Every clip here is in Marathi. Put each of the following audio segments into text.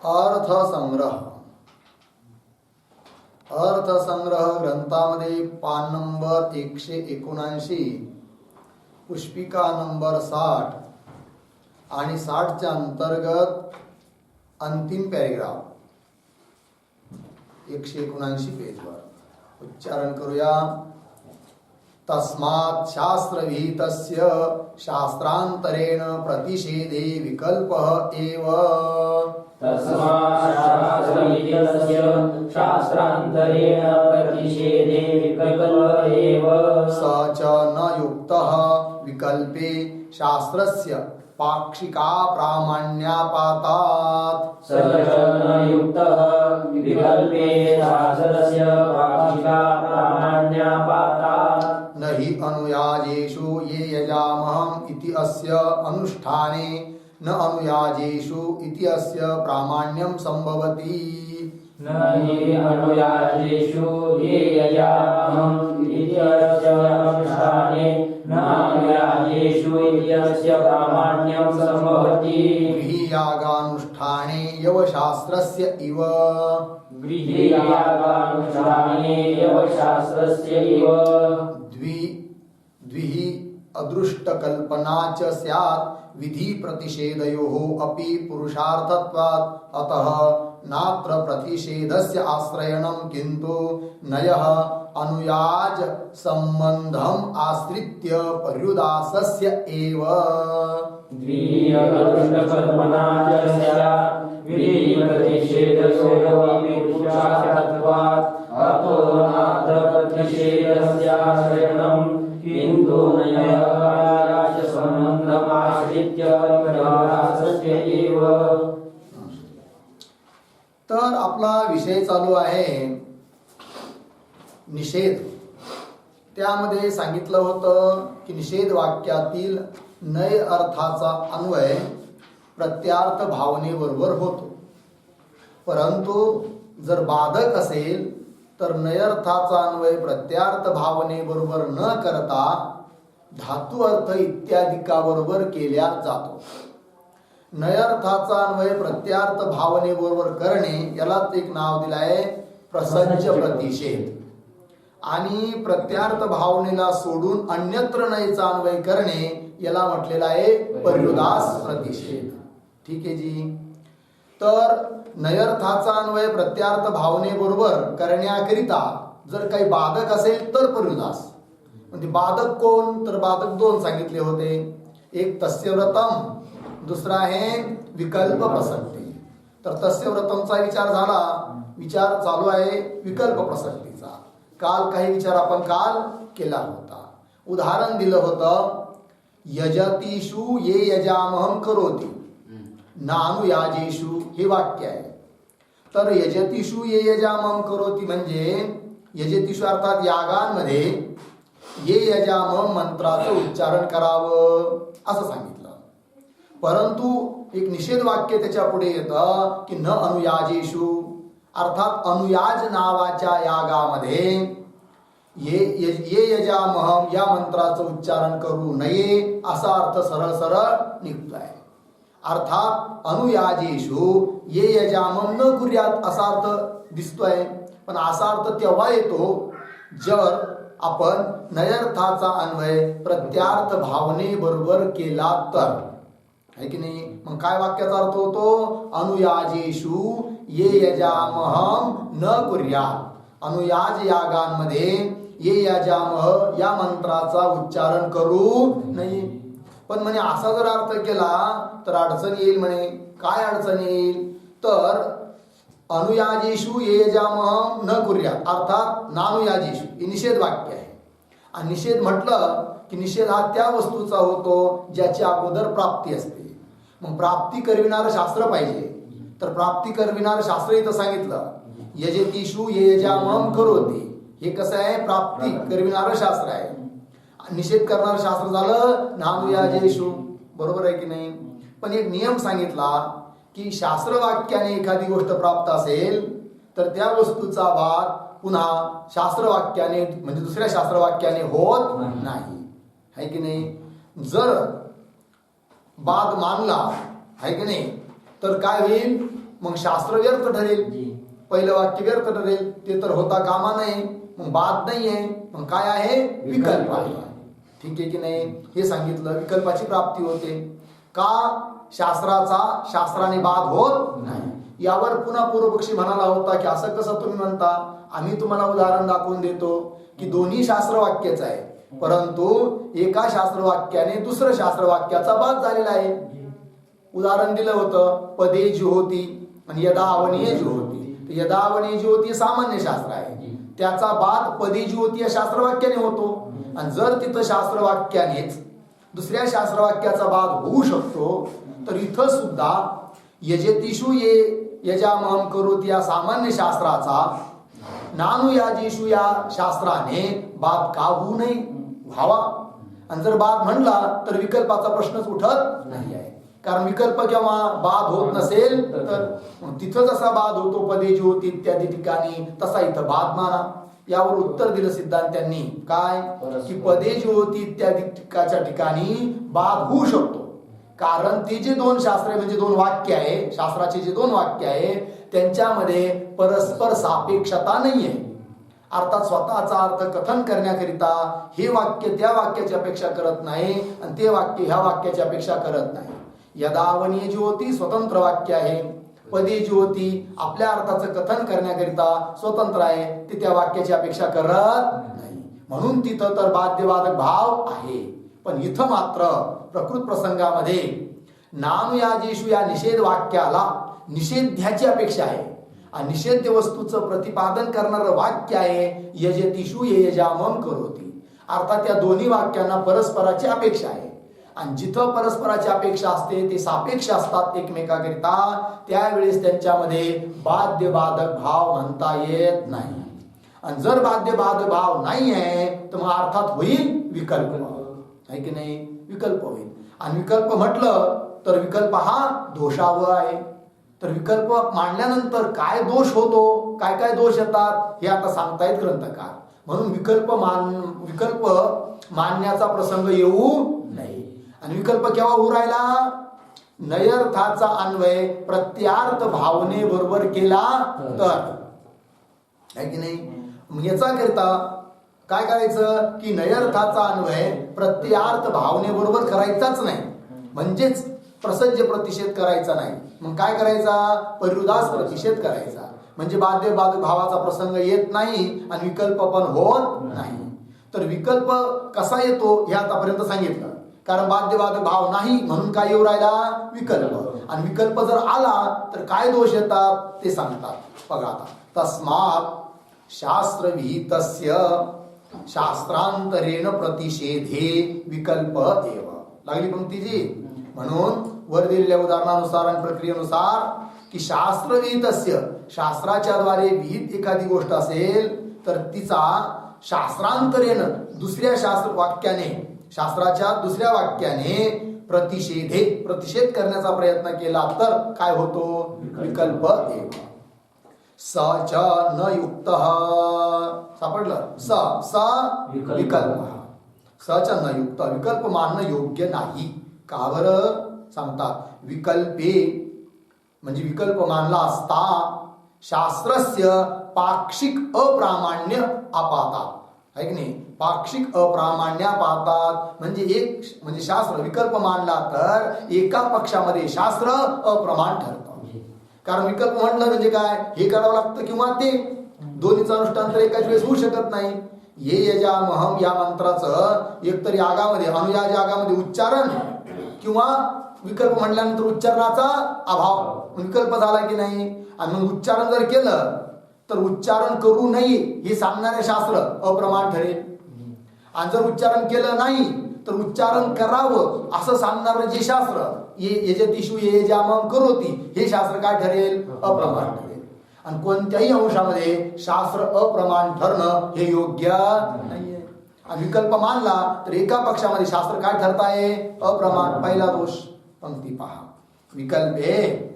अर्थसंग्रह. अर्थसंग्रह ग्रंथामध्ये पान नंबर 179, पुष्पिका नंबर 60 आणि 60च्या अंतर्गत अंतिम पॅरेग्राफ 179 पेजवर उच्चारण करूया. तस्मात् शास्त्रविहितस्य शास्त्रांतरेण प्रतिषेधे विकल्पः एव. तस्मात् शास्त्रविहितस्य शास्त्रांतरेण प्रतिषेधे विकल्पः एव. स च न युक्तः विकल्पे शास्त्रस्य पाक्षिका प्रामाण्यापातात्. स च न युक्तः विकल्पे शास्त्रस्य पाक्षिका प्रामाण्यापातात्. न हि अनुयाजेषु ये यजामहम् इति अस्य अनुष्ठाने न अनुयाजेषु इति अस्य प्रामाण्यं संभवति. न हि अनुयाजेषु ये यजामहम् इति अस्य अनुष्ठाने न अनुयाजेषु इति अस्य प्रामाण्यं संभवति. गृहीयागानुष्ठाने यवशास्त्रस्य इव. गृहीयागानुष्ठाने यवशास्त्रस्य इव. द्विः अदृष्टकल्पना च स्यात् विधि प्रतिषेधयोः अपि पुरुषार्थत्वात्. अतः नात्र प्रतिषेधस्य आश्रयणं किन्तु नयः अनुयाज संबंधम् आश्रित्य पर्युदासस्य एव. द्विः अदृष्टकल्पना च स्यात् विधि प्रतिषेधयोः अपि पुरुषार्थत्वात्. अतो नात्र प्रतिषेधस्य आश्रयणं किन्तु नयः अनुयाज संबंधम् आश्रित्य पर्युदासस्य एव. तर आपला विषय चालू आहे निषेध. त्यामध्ये सांगितलं होतं की निषेध वाक्यातील नय अर्थाचा अन्वय प्रत्यार्थ भावनेबरोबर होतो, परंतु जर बाधक असेल तर नयर्थाचा अन्वय प्रत्यार्थ भावनेबरोबर न करता धातू अर्थ इत्यादिकाबरोबर केल्या जातो. नयर्थाचा अन्वय प्रत्यार्थ भावनेबरोबर करणे यालाच एक नाव दिलं आहे प्रसज्ज प्रतिषेध. आणि प्रत्यार्थ भावनेला सोडून अन्यत्र नयचा अन्वय करणे याला म्हटलेलं आहे पर्युदास प्रतिषेध. ठीक आहे जी. तर नयर्थाचा अन्वय प्रत्यार्थ भावनेबरोबर करण्याकरिता जर काही बाधक असेल तर पर्युदास. म्हणजे बाधक कोण, तर बाधक दोन सांगितले होते. एक तस्य व्रतम, दुसरा आहे विकल्प प्रसक्ती. तर तस्य व्रतमचा विचार झाला, विचार चालू आहे विकल्प प्रसक्तीचा. काल काही विचार आपण काल केला होता. उदाहरण दिलं होतं यजतीषु ये यजामहं करोति नानुयाजेषु हे वाक्य आहे. तर यजतीषु ये यजामहं करोति म्हणजे यजतीषु अर्थात यागांमध्ये ये यजामहं मंत्राचं उच्चारण करावं असं सांगितलं. परंतु एक निषेध वाक्य त्याच्या पुढे येतं की न अनुयाजेषु अर्थात अनुयाज नावाच्या यागामध्ये ये यजामहं या मंत्राचं उच्चारण करू नये असा अर्थ सरळ सरळ निघतोय. अर्थात अनुयाजेषु ये यजामहं न कुर्यात असा अर्थ दिसतोय. पण असा अर्थ तेव्हा येतो जर आपण नयर्थाचा अन्वय प्रत्यार्थ भावनेबरोबर केला तर. आहे की नाही. मग काय वाक्याचा अर्थ होतो अनुयाजेषु ये यजामहं न कुर्यात. अनुयाज यागांमध्ये ये यजामह या मंत्राचा उच्चारण करू नये. पण म्हणे असा जर अर्थ केला तर अडचण येईल. म्हणे काय अडचण येईल, तर अनुयाजेषु ये यजामहं न कुर्यात अर्थात नानुयाजेषु हे निषेध वाक्य आहे. आणि निषेध म्हटलं की निषेध हा त्या वस्तूचा होतो ज्याची अगोदर प्राप्ती असते. मग प्राप्ती करविणारं शास्त्र पाहिजे. तर प्राप्ती करविणारं शास्त्र इथं सांगितलं यजतीषु ये यजामहं करोति. हे कसं आहे, प्राप्ती करविणारं शास्त्र आहे. निषेध करणारं शास्त्र झालं नानुयाजेषु. बरोबर आहे की नाही. पण एक नियम सांगितला की शास्त्र वाक्याने एखादी गोष्ट प्राप्त असेल तर त्या वस्तूचा वाद पुन्हा शास्त्र वाक्याने म्हणजे दुसऱ्या शास्त्र वाक्याने होत नाही. आहे की नाही. जर बाद मानला आहे की नाही तर काय होईल, मग शास्त्र व्यर्थ ठरेल. पहिलं वाक्य व्यर्थ ठरेल, ते तर होता कामा नये. मग बाद नाही आहे, मग काय आहे? विकल्प आहे. ठीक आहे की नाही? हे सांगितलं. विकल्पाची प्राप्ती होते का? शास्त्राने बाद होत नाही. यावर पुन्हा पूर्वपक्षी म्हणाला होता की असं कसं तुम्ही म्हणता? आम्ही तुम्हाला उदाहरण दाखवून देतो की दोन्ही शास्त्र वाक्यच आहे, परंतु एका शास्त्र वाक्याने दुसरं शास्त्र वाक्याचा बाद झालेला आहे. उदाहरण दिलं होतं, पदे जुहोती आणि यदा अवनीय जुहोती. यदा अवनीय जुहोती सामान्य शास्त्र आहे, त्याचा बाद पदे जुहोती या शास्त्र वाक्याने होतो. आणि जर तिथं शास्त्र वाक्यानेच दुसऱ्या शास्त्र वाक्याचा बाद होऊ शकतो, तर इथं सुद्धा यजेतिषु ये यजामहं करोति या सामान्य शास्त्राचा नानुयाजेषु या शास्त्राने बाद का होऊ नये? व्हावा. आणि जर बाद म्हणला तर विकल्पाचा प्रश्नच उठत नाही आहे. कारण विकल्प केव्हा बाद होत नसेल तर तिथं जसा बाद होतो पदे ज्योती इत्यादी ठिकाणी, तसा इथं बाद माना. यावर उत्तर दिलं सिद्धांत्यांनी काय? की पदे ज्योती इत्यादी ठिकाणी बाद होऊ शकतो. कारण ते जे दोन शास्त्रे म्हणजे दोन वाक्य आहे, शास्त्राचे जे दोन वाक्य आहे त्यांच्यामध्ये परस्पर सापेक्षता नाहीये. अर्थात स्वतःचा अर्थ कथन करण्याकरिता हे वाक्य त्या वाक्याची अपेक्षा करत नाही आणि ते वाक्य ह्या वाक्याची अपेक्षा करत नाही. यदावनीय ज्योती स्वतंत्र वाक्य आहे, पदे ज्योती आपल्या अर्थाचं कथन करण्याकरिता स्वतंत्र आहे, ते त्या वाक्याची अपेक्षा करत नाही. म्हणून तिथं तर बाध्यवादक भाव आहे. पण इथं मात्र प्रकृत प्रसंगामध्ये नानुयाजेषु या निषेध वाक्याला निषेध्याची अपेक्षा आहे. आणि निषेध्य वस्तूचं प्रतिपादन करणारं वाक्य आहे यजेतिषु ये यजामहं करोति. अर्थात त्या दोन्ही वाक्यांना परस्पराची अपेक्षा आहे. आणि जिथं परस्पराची अपेक्षा असते ते सापेक्ष असतात एकमेकाकरिता, त्यावेळेस त्यांच्यामध्ये बाध्यबाधक भाव म्हणता येत नाही. आणि जर बाध्यबाधक भाव नाही आहे तर मग अर्थात होईल विकल्प, आहे की नाही? विकल्प होईल. आणि विकल्प म्हटलं तर विकल्प हा दोषावह आहे. तर विकल्प मांडल्यानंतर काय दोष होतो, काय काय दोष येतात हे आता सांगतायत ग्रंथकार. म्हणून विकल्प मांडण्याचा प्रसंग येऊ नये. आणि विकल्प केव्हा होऊ राहिला? नयर्थाचा अन्वय प्रत्यार्थ भावने बरोबर केला तर, आहे की नाही? मग याचा करता काय करायचं की नयर्थाचा अन्वय प्रत्यार्थ भावने बरोबर करायचाच नाही, म्हणजेच प्रसज्ज प्रतिषेध करायचा नाही. मग काय करायचा? परिरुदास प्रतिषेध करायचा. म्हणजे बाध्यबाधक भावाचा प्रसंग येत नाही आणि विकल्प पण होत नाही. तर विकल्प कसा येतो हे आतापर्यंत सांगितलं. कारण बाध्यबाधक भाव नाही म्हणून काय येऊ राहिला? विकल्प. आणि विकल्प जर आला तर काय दोष येतात ते सांगतात. बघा आता, तस्मात् शास्त्रविहितस्य शास्त्रांतरेण प्रतिषेधे विकल्प एव. लागली पंक्ती जी. म्हणून वर दिलेल्या उदाहरणानुसार आणि प्रक्रियेनुसार की शास्त्रविहितस्य शास्त्राच्या द्वारे विहित एखादी गोष्ट असेल तर तिचा शास्त्रांतरेण दुसऱ्या शास्त्राच्या दुसऱ्या वाक्याने प्रतिषेध करण्याचा प्रयत्न केला तर काय होतो? विकल्प एव. स च न युक्त सापडलं. स विकल्प. स च न युक्त विकल्प मानणं योग्य नाही. का बरं? सांगतात, विकल्पे म्हणजे विकल्प मानला असता शास्त्रस्य पाक्षिक अप्रामाण्य अपातात, आहे की नाही? पाक्षिक अप्रामाण्य पाहतात म्हणजे शास्त्र विकल्प मानला तर एका पक्षामध्ये शास्त्र अप्रमाण ठरतं. कारण विकल्प म्हणलं म्हणजे काय? हे करावं लागतं किंवा ते, दोन्हीचं अनुष्ठान तर एकाच वेळेस होऊ शकत नाही. ये यजामहं या मंत्राचं एकतर यागामध्ये अनुयाज यागामध्ये उच्चारण किंवा विकल्प म्हणल्यानंतर उच्चारणाचा अभाव, विकल्प झाला की नाही? आणि मग उच्चारण जर केलं तर उच्चारण करू नये हे सांगणारे शास्त्र अप्रमाण ठरेल. आणि जर उच्चारण केलं नाही तर उच्चारण करावं असं सांगणारं जे शास्त्र यजेतिषु ये यजामहं करोति हे शास्त्र काय ठरेल? अप्रमाण ठरेल. आणि कोणत्याही अंशामध्ये शास्त्र अप्रमाण ठरणं हे योग्य नाहीये. आणि विकल्प मानला तर एका पक्षामध्ये शास्त्र काय ठरताय? अप्रमाण. पहिला दोष पंक्ती पहा. विकल्पे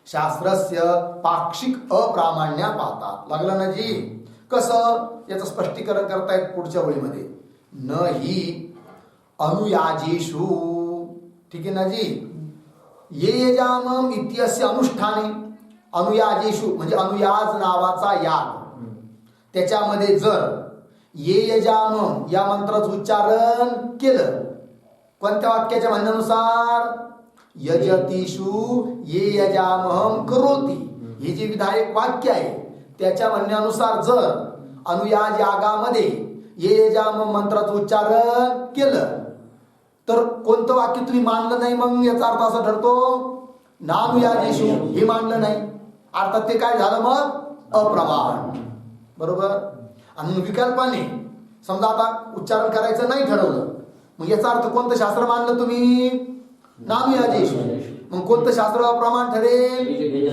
शास्त्रस्य पाक्षिक अप्रामाण्य पाहतात. लागलं ना जी? कसं? याचं स्पष्टीकरण करतायत पुढच्या ओळीमध्ये. न ही अनुयाजेषु, ठीक आहे ना जी? ये यजामम इत्यस्य अनुष्ठाने, अनुयाजेषु म्हणजे अनुयाज नावाचा याग, त्याच्यामध्ये जर ये यजामम या मंत्राचं उच्चारण केलं, कोणत्या वाक्याच्या म्हणण्यानुसार? यजतीषु ये यजामहम करोती, हे जे विधायक वाक्य आहे त्याच्या म्हणण्यानुसार जर अनुयाज यागामध्ये ये यजामम मंत्राचं उच्चारण केलं तर कोणतं वाक्य तुम्ही मानलं नाही? मग याचा अर्थ असा ठरतो नानुयाजेषु, हे मानलं नाही, अर्थात ते काय झालं? मग अप्रमाण. बरोबर. आणि विकल्पाने समजा आता उच्चारण करायचं नाही ठरवलं, मग याचा अर्थ कोणतं शास्त्र मानलं तुम्ही? नानुयाजेषु. मग कोणतं शास्त्र अप्रमाण ठरेल?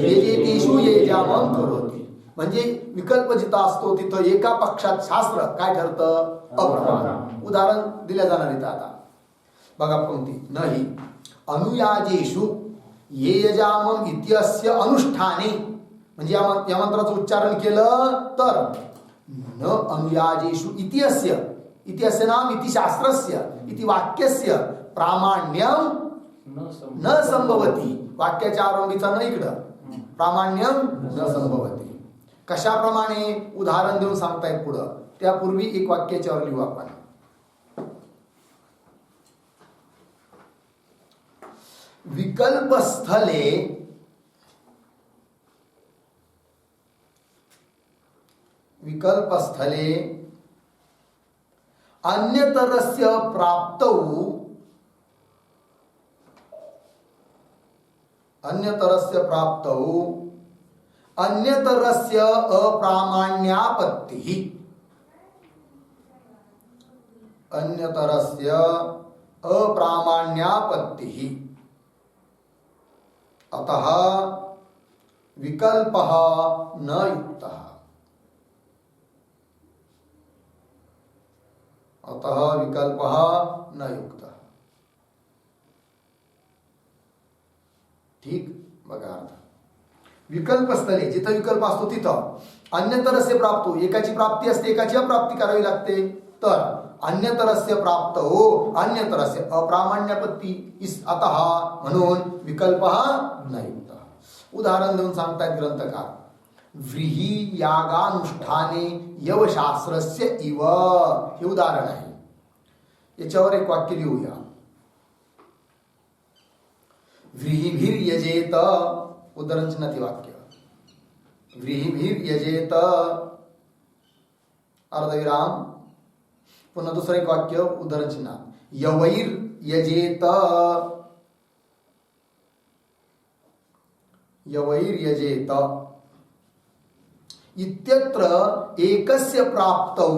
यजेतेषु यजामं करोति. म्हणजे विकल्प जिथं असतो तिथं एका पक्षात शास्त्र काय ठरतं? अप्रमाण. उदाहरण दिल्या जाणार इथं. आता बघा पंक्ती, नाही अनुयाजेषु ये यजामम इत्यस्य अनुष्ठाने, म्हणजे या मंत्राचं उच्चारण केलं तर न अनुयाजेषु इत्यस्य, इत्यस्य नाम इति शास्त्रस्य इति वाक्यस्य प्रामाण्यम न संभवती. वाक्याच्या आरंभीचा न इकडं प्रामाण्यम न संभवती. कशाप्रमाणे? उदाहरण देऊन सांगतायत पुढं. त्यापूर्वी एक वाक्याच्यावर लिहू आपण. विकल्पस्थले अन्यतरस्य प्राप्तौ अन्यतरस्य अप्रामाण्यापत्तिः, अन्यतरस्य अप्रामाण्यापत्तिः. अतः विकल्पः न युक्तः. अतः विकल्पः न युक्तः. ठीक. बघा अर्थ. विकल्पस्थले जिथं विकल्प असतो तिथं अन्यतरस्य प्राप्तो, एकाची प्राप्ती असते एकाची अप्राप्ती करावी लागते, तर अन्यतरस्य प्राप्त हो अन्यतरस्य अप्रामाण्यपत्ती. अतः म्हणून विकल्प न युक्तः. उदाहरण देऊन सांगतायत ग्रंथकार. व्रीही यागानुष्ठाने यवशास्त्रस्य इव, हे उदाहरण आहे. याच्यावर एक वाक्य लिहूया. व्रीहिभिर्यजेत, उदाहरणचिन्हाती वाक्य. व्रीहिभिर्यजेत अर्धविराम. पुन्हा दुसरं एक वाक्य उदाहरणचिन्ह. यवैर्यजेत, यवैर्यजेत. इत्यत्र एकस्य प्राप्तौ,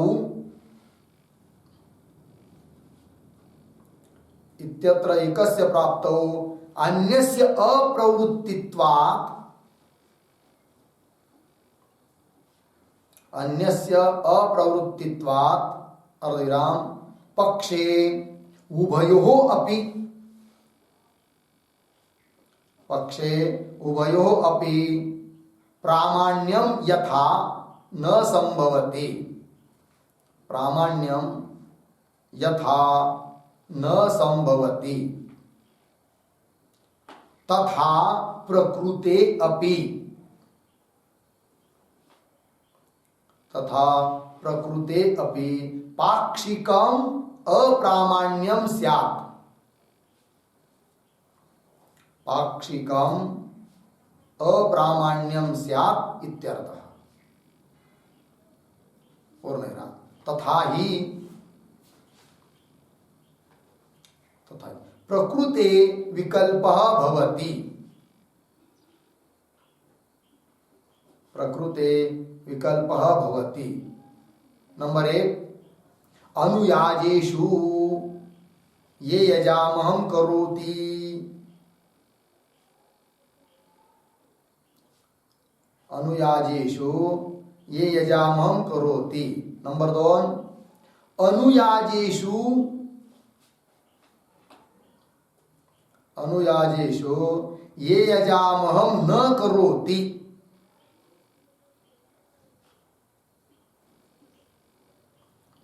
इत्यत्र एकस्य प्राप्तौ अन्यस्य अप्रवृत्तित्वात्, अन्यस्य अप्रवृत्तित्वात् अर्धविराम पक्षे उभयोः अपि, पक्षे उभयोः अपि प्रामाण्यम यथा न संभवति, प्रामाण्यम यथा न संभवति तथा प्रकृते अपि, तथा प्रकृते अपि पाक्षिकम अप्रामाण्यम स्यात्, पाक्षिकम अप्रामाण्यम स्यात् इत्यर्थः. पूर्ण. तथा ही, तथा प्रकृते विकल्पः भवति, प्रकृते विकल्पः भवति. नंबर 1 अनुयाजेषु ये यजामहं करोति, अनुयाजेषु ये यजामहं करोति. नंबर 2 अनुयाजेषु, अनुयाजेषु ये यजामहं न करोति,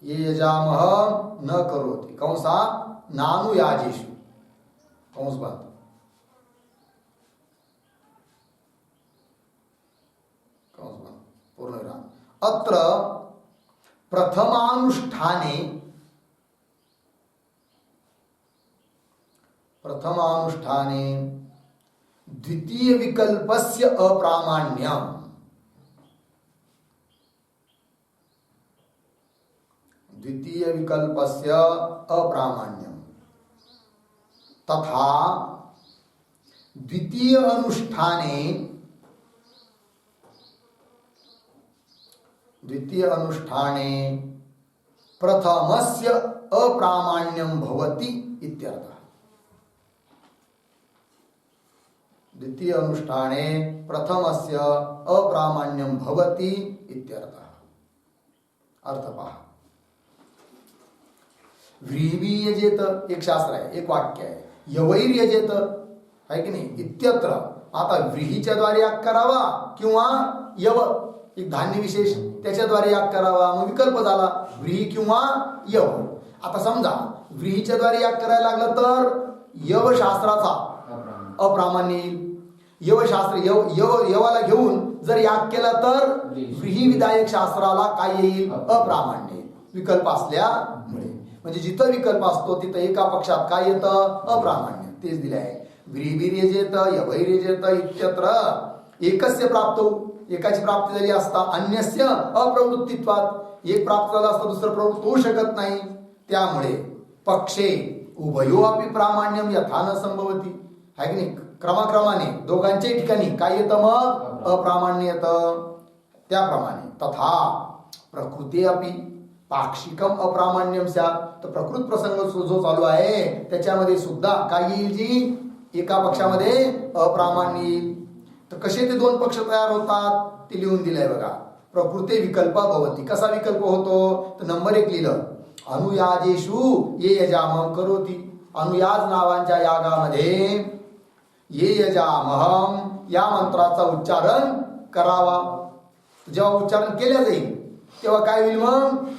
ये यजामह न करोति कंसात नानुयाजेषु, कंस बंद. अत्र प्रथमानुष्ठाने द्वितीय विकल्पस्य अप्रामाण्यम् तथा द्वितीय अनुष्ठाने प्रथमस्य अप्रामाण्यं भवति इत्यर्थः। द्वितीय अनुष्ठाने प्रथमस्य अप्रामाण्यं भवति इत्यर्थः। अर्थ पहा, व्रीवी यजेत एक शास्त्र आहे, एक वाक्य आहे, यवैर यजेत आहे की नाही, इत्यत्र। आता व्रीहीच्या द्वारे याग करावा किंवा यव एक धान्य विशेष त्याच्याद्वारे याग करावा, मग विकल्प झाला व्रीही किंवा यव। आता समजा व्रीहीच्या द्वारे याग करायला लागलं तर यव शास्त्राचा अप्रामाण्य येईल। यवाला घेऊन जर याग केला तर व्रीही विधायक शास्त्राला काय येईल? अप्रामाण्य येईल, विकल्प असल्यामुळे। म्हणजे जिथं विकल्प असतो तिथं एका पक्षात काय येतं? अप्रामाण्य। तेच दिले आहे, व्रीभिर्यजेत यवैर्यजेत इत्यत्र एकस्य प्राप्तो, एकाची प्राप्ती झाली असता अन्यस्य अप्रवृत्तित्वात, एक प्राप्त झाला असता दुसरं प्रवृत्त होऊ शकत नाही, त्यामुळे पक्षे उभयो अपि प्रामाण्यम यथा न संभवती, आहे की नाही, क्रमाक्रमाने दोघांच्या ठिकाणी काय येतं? मग अप्रामाण्य येतं। त्याप्रमाणे तथा प्रकृती अपि पाक्षिकम अप्रामाण्यम स्यात्, तर प्रकृत प्रसंग जो चालू आहे त्याच्यामध्ये सुद्धा काय येईल? जी एका पक्षामध्ये अप्रामाण्य येईल। तर कसे ते दोन पक्ष तयार होतात ते लिहून दिलंय बघा। प्रकृते विकल्प भवती, कसा विकल्प होतो? तर नंबर 1 लिहिलं, अनुयाजेषु ये यजामहं करोति, अनुयाज नावांच्या यागामध्ये ये यजामहं या मंत्राचा उच्चारण करावा। जेव्हा उच्चारण केल्या जाईल तेव्हा काय होईल? मग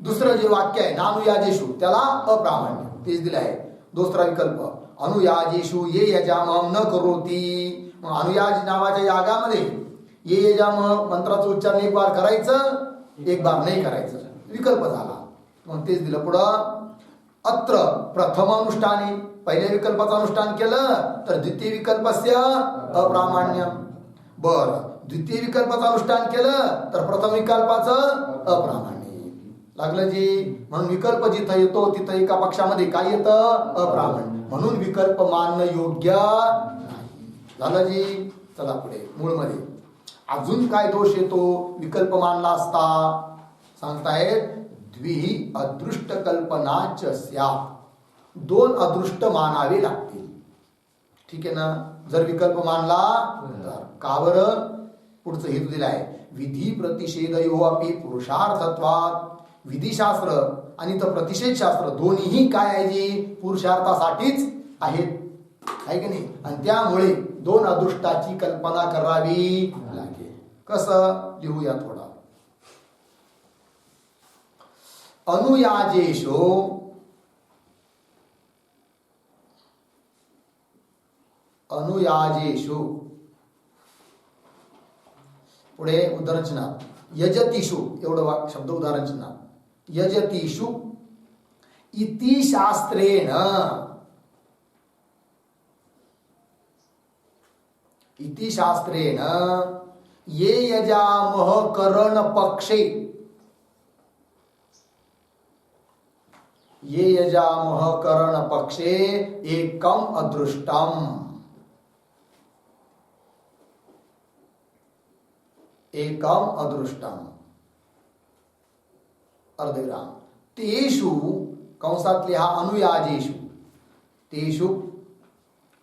दुसरं जे वाक्य आहे नानुयाजेषु त्याला अप्रामाण्य, तेच दिलं आहे। दुसरा विकल्प अनुयाजेषु ये यजामहं न करोति, मग अनुयाज नावाच्या यागामध्ये ये यजामह मंत्राचं उच्चारण एक बार करायचं, एक बार नाही करायचं, विकल्प झाला। मग तेच दिलं पुढं, अत्र प्रथम अनुष्ठाने, पहिल्या विकल्पाचं अनुष्ठान केलं तर द्वितीय विकल्पस्य अप्रामाण्यम। बरं, द्वितीय विकल्पाचं अनुष्ठान केलं तर प्रथम विकल्पाचं अप्रामाण्य लागलं जी। म्हणून विकल्प जिथं येतो तिथं एका पक्षामध्ये काय येतं? अप्रामाण्य, म्हणून विकल्प मानणं योग्य नाही। झालं जी। चला पुढे मूळमध्ये अजून काय दोष येतो विकल्प मानला असता? सांगतायत द्विही अदृष्ट कल्पनाच स्यात्, दोन अदृष्ट मानावे लागतील। ठीक आहे ना? जर विकल्प मानला तर का बरं? पुढचं हेतू दिला आहे, विधी प्रतिषेधयो अपि पुरुषार्थत्वात्, विधिशास्त्र आणि तर प्रतिषेधशास्त्र दोन्हीही काय आहे? जी पुरुषार्थासाठीच आहेत, आहे की नाही? आणि त्यामुळे दोन अदृष्टाची कल्पना करावी लागेल। कसं लिहूया थोडा, अनुयाजेषु पुढे उदाहरण चिन्ह यजतीषु, एवढं शब्द उदाहरण चिन्ह, यजतीषु इति शास्त्रेण, इति शास्त्रेण ये यजामह करण पक्षे, ये यजामह करण पक्षे एकम अदृष्टम, एकम अदृष्टम अर्धविराम, तेषु कंसात लिहा अनुयाजेषु, तेषु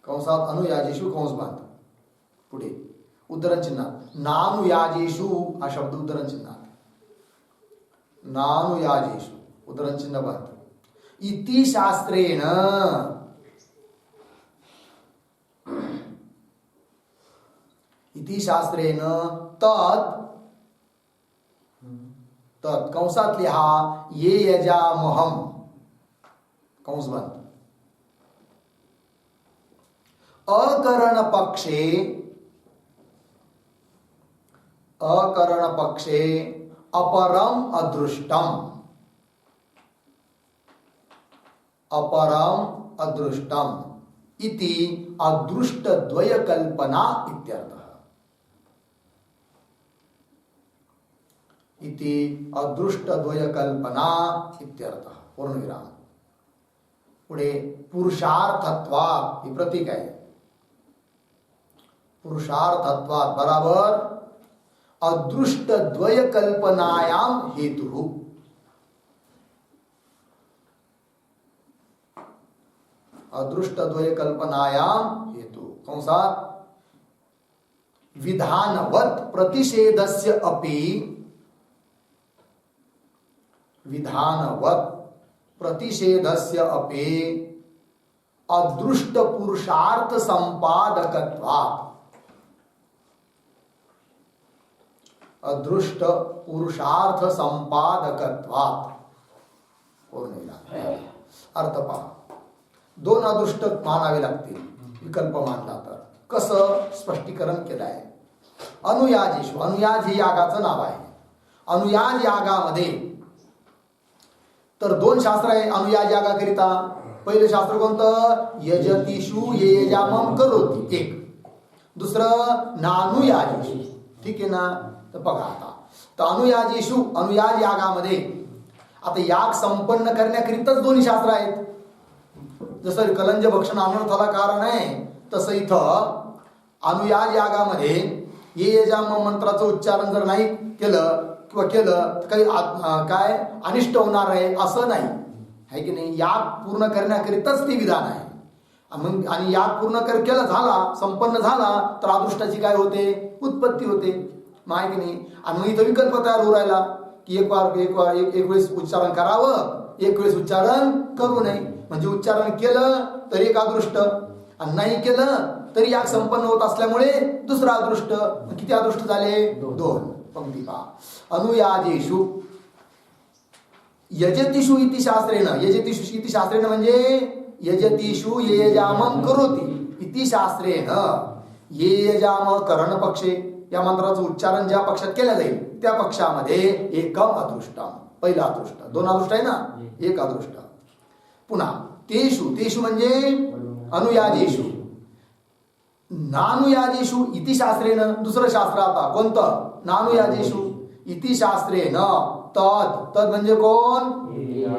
कंसात अनुयाजेषु कंस बांध, पुढे उद्धरण चिन्हात नानुयाजेषु हा शब्द उद्धरण चिन्हात, नानुयाजेषु उद्धरण चिन्ह बांध, इति शास्त्रेण, इति शास्त्रेण तत्, तत् कंसात लिहा ये यजामहं कंस बंद, अकरण पक्षे, अकरण पक्षे अपरम अदृष्टम, अपरम अदृष्टम इति अदृष्ट द्वय कल्पना इत्यर्थः। इति अदृष्ट द्वय कल्पना इत्यर्थः। पूर्णविराम. पुढे पुरुषार्थत्वात् हे प्रतीक आहे. पुरुषार्थत्वात् बराबर अदृष्ट द्वय कल्पनायाम हेतु. अदृष्ट द्वय कल्पनायाम हेतु कंसात विधानवत प्रतिषेधस्य अपि, विधानवत प्रतिषेधस्य अपि अदृष्ट पुरुषार्थ संपादकत्वात्, अदृष्ट पुरुषार्थ संपादकत्वात्. अर्थ पहा, दोन अदृष्ट मानावे लागतील विकल्प मानला तर. कसं स्पष्टीकरण केलं आहे. अनुयाजेषु, अनुयाज हे यागाचं नाव आहे. अनुयाज यागामध्ये तर दोन शास्त्र आहे अनुयाज यागाकरिता. पहिलं शास्त्र कोणतं? यजतीषु ये यजामं करोति एक. दुसरं नानुयाजेषु. ठीक आहे ना. तर बघा आता, तर अनुयाजेषु, अनुयाज यागामध्ये आता याग संपन्न करण्याकरिताच दोन्ही शास्त्र आहेत. जसं कलंज भक्षण अनर्थाला कारण आहे, तसं इथं अनुयाज यागामध्ये ये यजाम मंत्राचं उच्चारण जर नाही केलं किंवा केलं तर काही काय अनिष्ट होणार आहे असं नाही आहे की नाही. याग पूर्ण करण्याकरिताच ते विधान आहे. आणि याग पूर्ण केला झाला, संपन्न झाला तर अदृष्टाची काय होते? उत्पत्ती होते. माहिती की नाही. आणि मग इथं विकल्प तयार होऊ राहिला की एक वेळेस उच्चारण करावं, एक वेळेस उच्चारण करू नये. म्हणजे उच्चारण केलं तरी एक अदृष्ट आणि नाही केलं तरी याग संपन्न होत असल्यामुळे दुसरा अदृष्ट. किती अदृष्ट झाले? दोन. पंक्ती पहा. अनुयाजेषु यजतीषु इति शास्त्रेण, यजतीषु इति शास्त्रेण म्हणजे यजतीषु ये यजामं करोति इति शास्त्रेण, ये यजाम करण पक्षे, या मंत्राचं उच्चारण ज्या पक्षात केलं जाईल त्या पक्षामध्ये एकम अदृष्टम, पहिला अदृष्ट. दोन अदृष्ट आहे ना, एक अदृष्ट. पुन्हा तेषु, तेषु म्हणजे अनुयाजेषु, नानुयाजेषु इति शास्त्रेण, दुसरं शास्त्र आता कोणतं? नानुयाजेषु इति शास्त्रेण तद, तद म्हणजे कोण?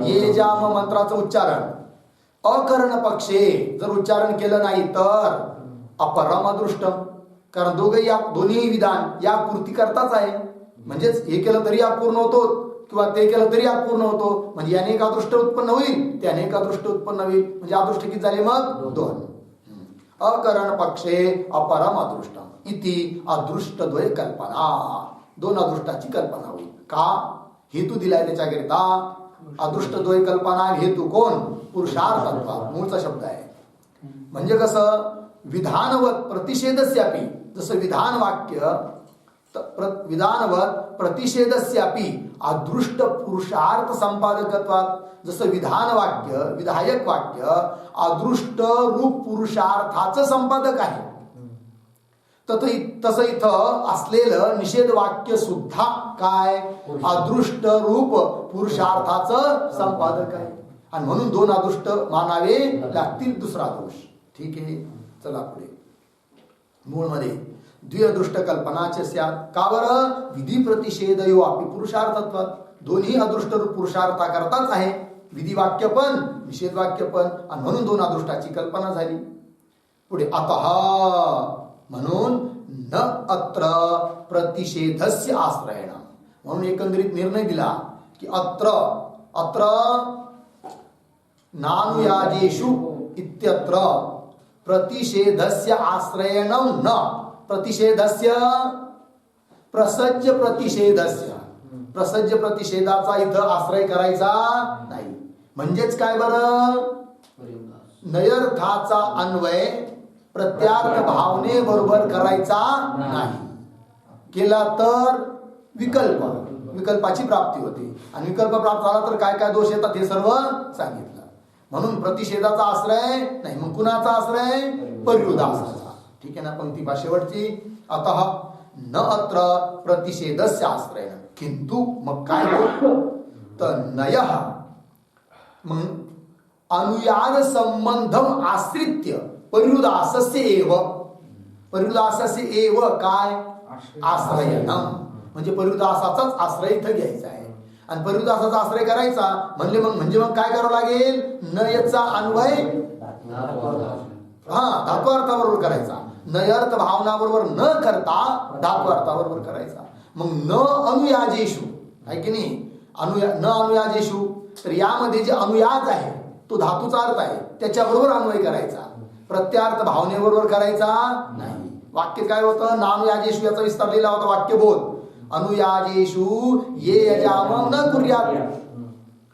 ये जाम मंत्राचं उच्चारण अकर्ण पक्षे जर उच्चारण केलं नाही तर अपरम अदृष्टम. कारण दोन्ही विधान या पूर्ती करताच आहे. म्हणजेच हे केलं तरी याग पूर्ण होतो किंवा ते केलं तरी याग पूर्ण होतो. म्हणजे याने एक अदृष्ट उत्पन्न होईल, त्याने एक अदृष्ट उत्पन्न होईल. म्हणजे अदृष्ट किती झाले मग? दोन. अकरण पक्षे अपरम अदृष्टम इति अदृष्ट द्वय कल्पना, दोन अदृष्टाची कल्पना होईल. का? हेतू दिलाय त्याच्याकरिता. अदृष्ट द्वय कल्पना हेतू कोण? पुरुषार्थत्वात्, मूळचा शब्द आहे. म्हणजे कसं? विधानवत प्रतिषेधस्यापि, जसं विधान वाक्य विधानवत प्रतिषेधस्यापि अदृष्ट पुरुषार्थ संपादकत्वात्, जसं विधान वाक्य विधायक वाक्य अदृष्ट रूप पुरुषार्थाचं संपादक आहे, तसं इथं असलेलं निषेध वाक्य सुद्धा काय? अदृष्ट रूप पुरुषार्थाचं संपादक आहे. आणि म्हणून दोन अदृष्ट मानावे लागतील. दुसरा दोष. ठीक आहे. चला पुढे. मूळमध्ये द्विअदृष्ट कल्पनाचे स्यात्. का बरं? विधी प्रतिषेधयो अपि पुरुषार्थत्वात्, दोन्ही अदृष्ट रूप पुरुषार्था करताच आहे. विधी वाक्य पण निषेध वाक्य पण. आणि म्हणून दोन अदृष्टाची कल्पना झाली. पुढे अतः, म्हणून न अत्र प्रतिषेधस्य आश्रयेण, म्हणून एकंदरीत निर्णय दिला की अत्र नानुयाजेषु इत्यत्र प्रतिषेधस्य आश्रयेण न, प्रतिषेधस्य प्रसज्य प्रतिषेधस्य, प्रसज्य प्रतिषेधाचा इथं आश्रय करायचा नाही. म्हणजेच काय बरं? नयर्थाचा अन्वय प्रत्यार्थ भावने बरोबर करायचा नाही. केला तर विकल्पाची प्राप्ती होते. आणि विकल्प प्राप्त झाला तर काय काय दोष येतात हे सर्व सांगितलं. म्हणून प्रतिषेधाचा आश्रय नाही. मग कुणाचा आश्रय? पर्युदासाचा. ठीक आहे ना. पंक्ती शेवटची. अतः न अत्र प्रतिषेधस्य आश्रयेण. किंतु मग काय हो तर नयः मग अनुयाद संबंधम आश्रित्य पर्युदासस्य एव. पर्युदासस्य एव काय आश्रयणम म्हणजे पर्युदासाचाच आश्रय इथं घ्यायचा आहे. आणि पर्युदासाचा आश्रय करायचा म्हणजे मग काय करावं लागेल. नयचा अन्वय धातू अर्थाबरोबर करायचा. नयर्थ भावना बरोबर न करता धातू अर्थाबरोबर करायचा. मग न अनुयाजेषु आहे की नाही. न अनुयाजेषु तर यामध्ये जे अनुयाज आहे तो धातूचा अर्थ आहे त्याच्याबरोबर अन्वय करायचा. प्रत्यार्थ भावनेबरोबर करायचा नाही. वाक्य काय होतं. नानुयाजेषु याचा विस्तार लिहिला होता वाक्यबोध. अनुयाजेषु ये यजामं न कुर्यात.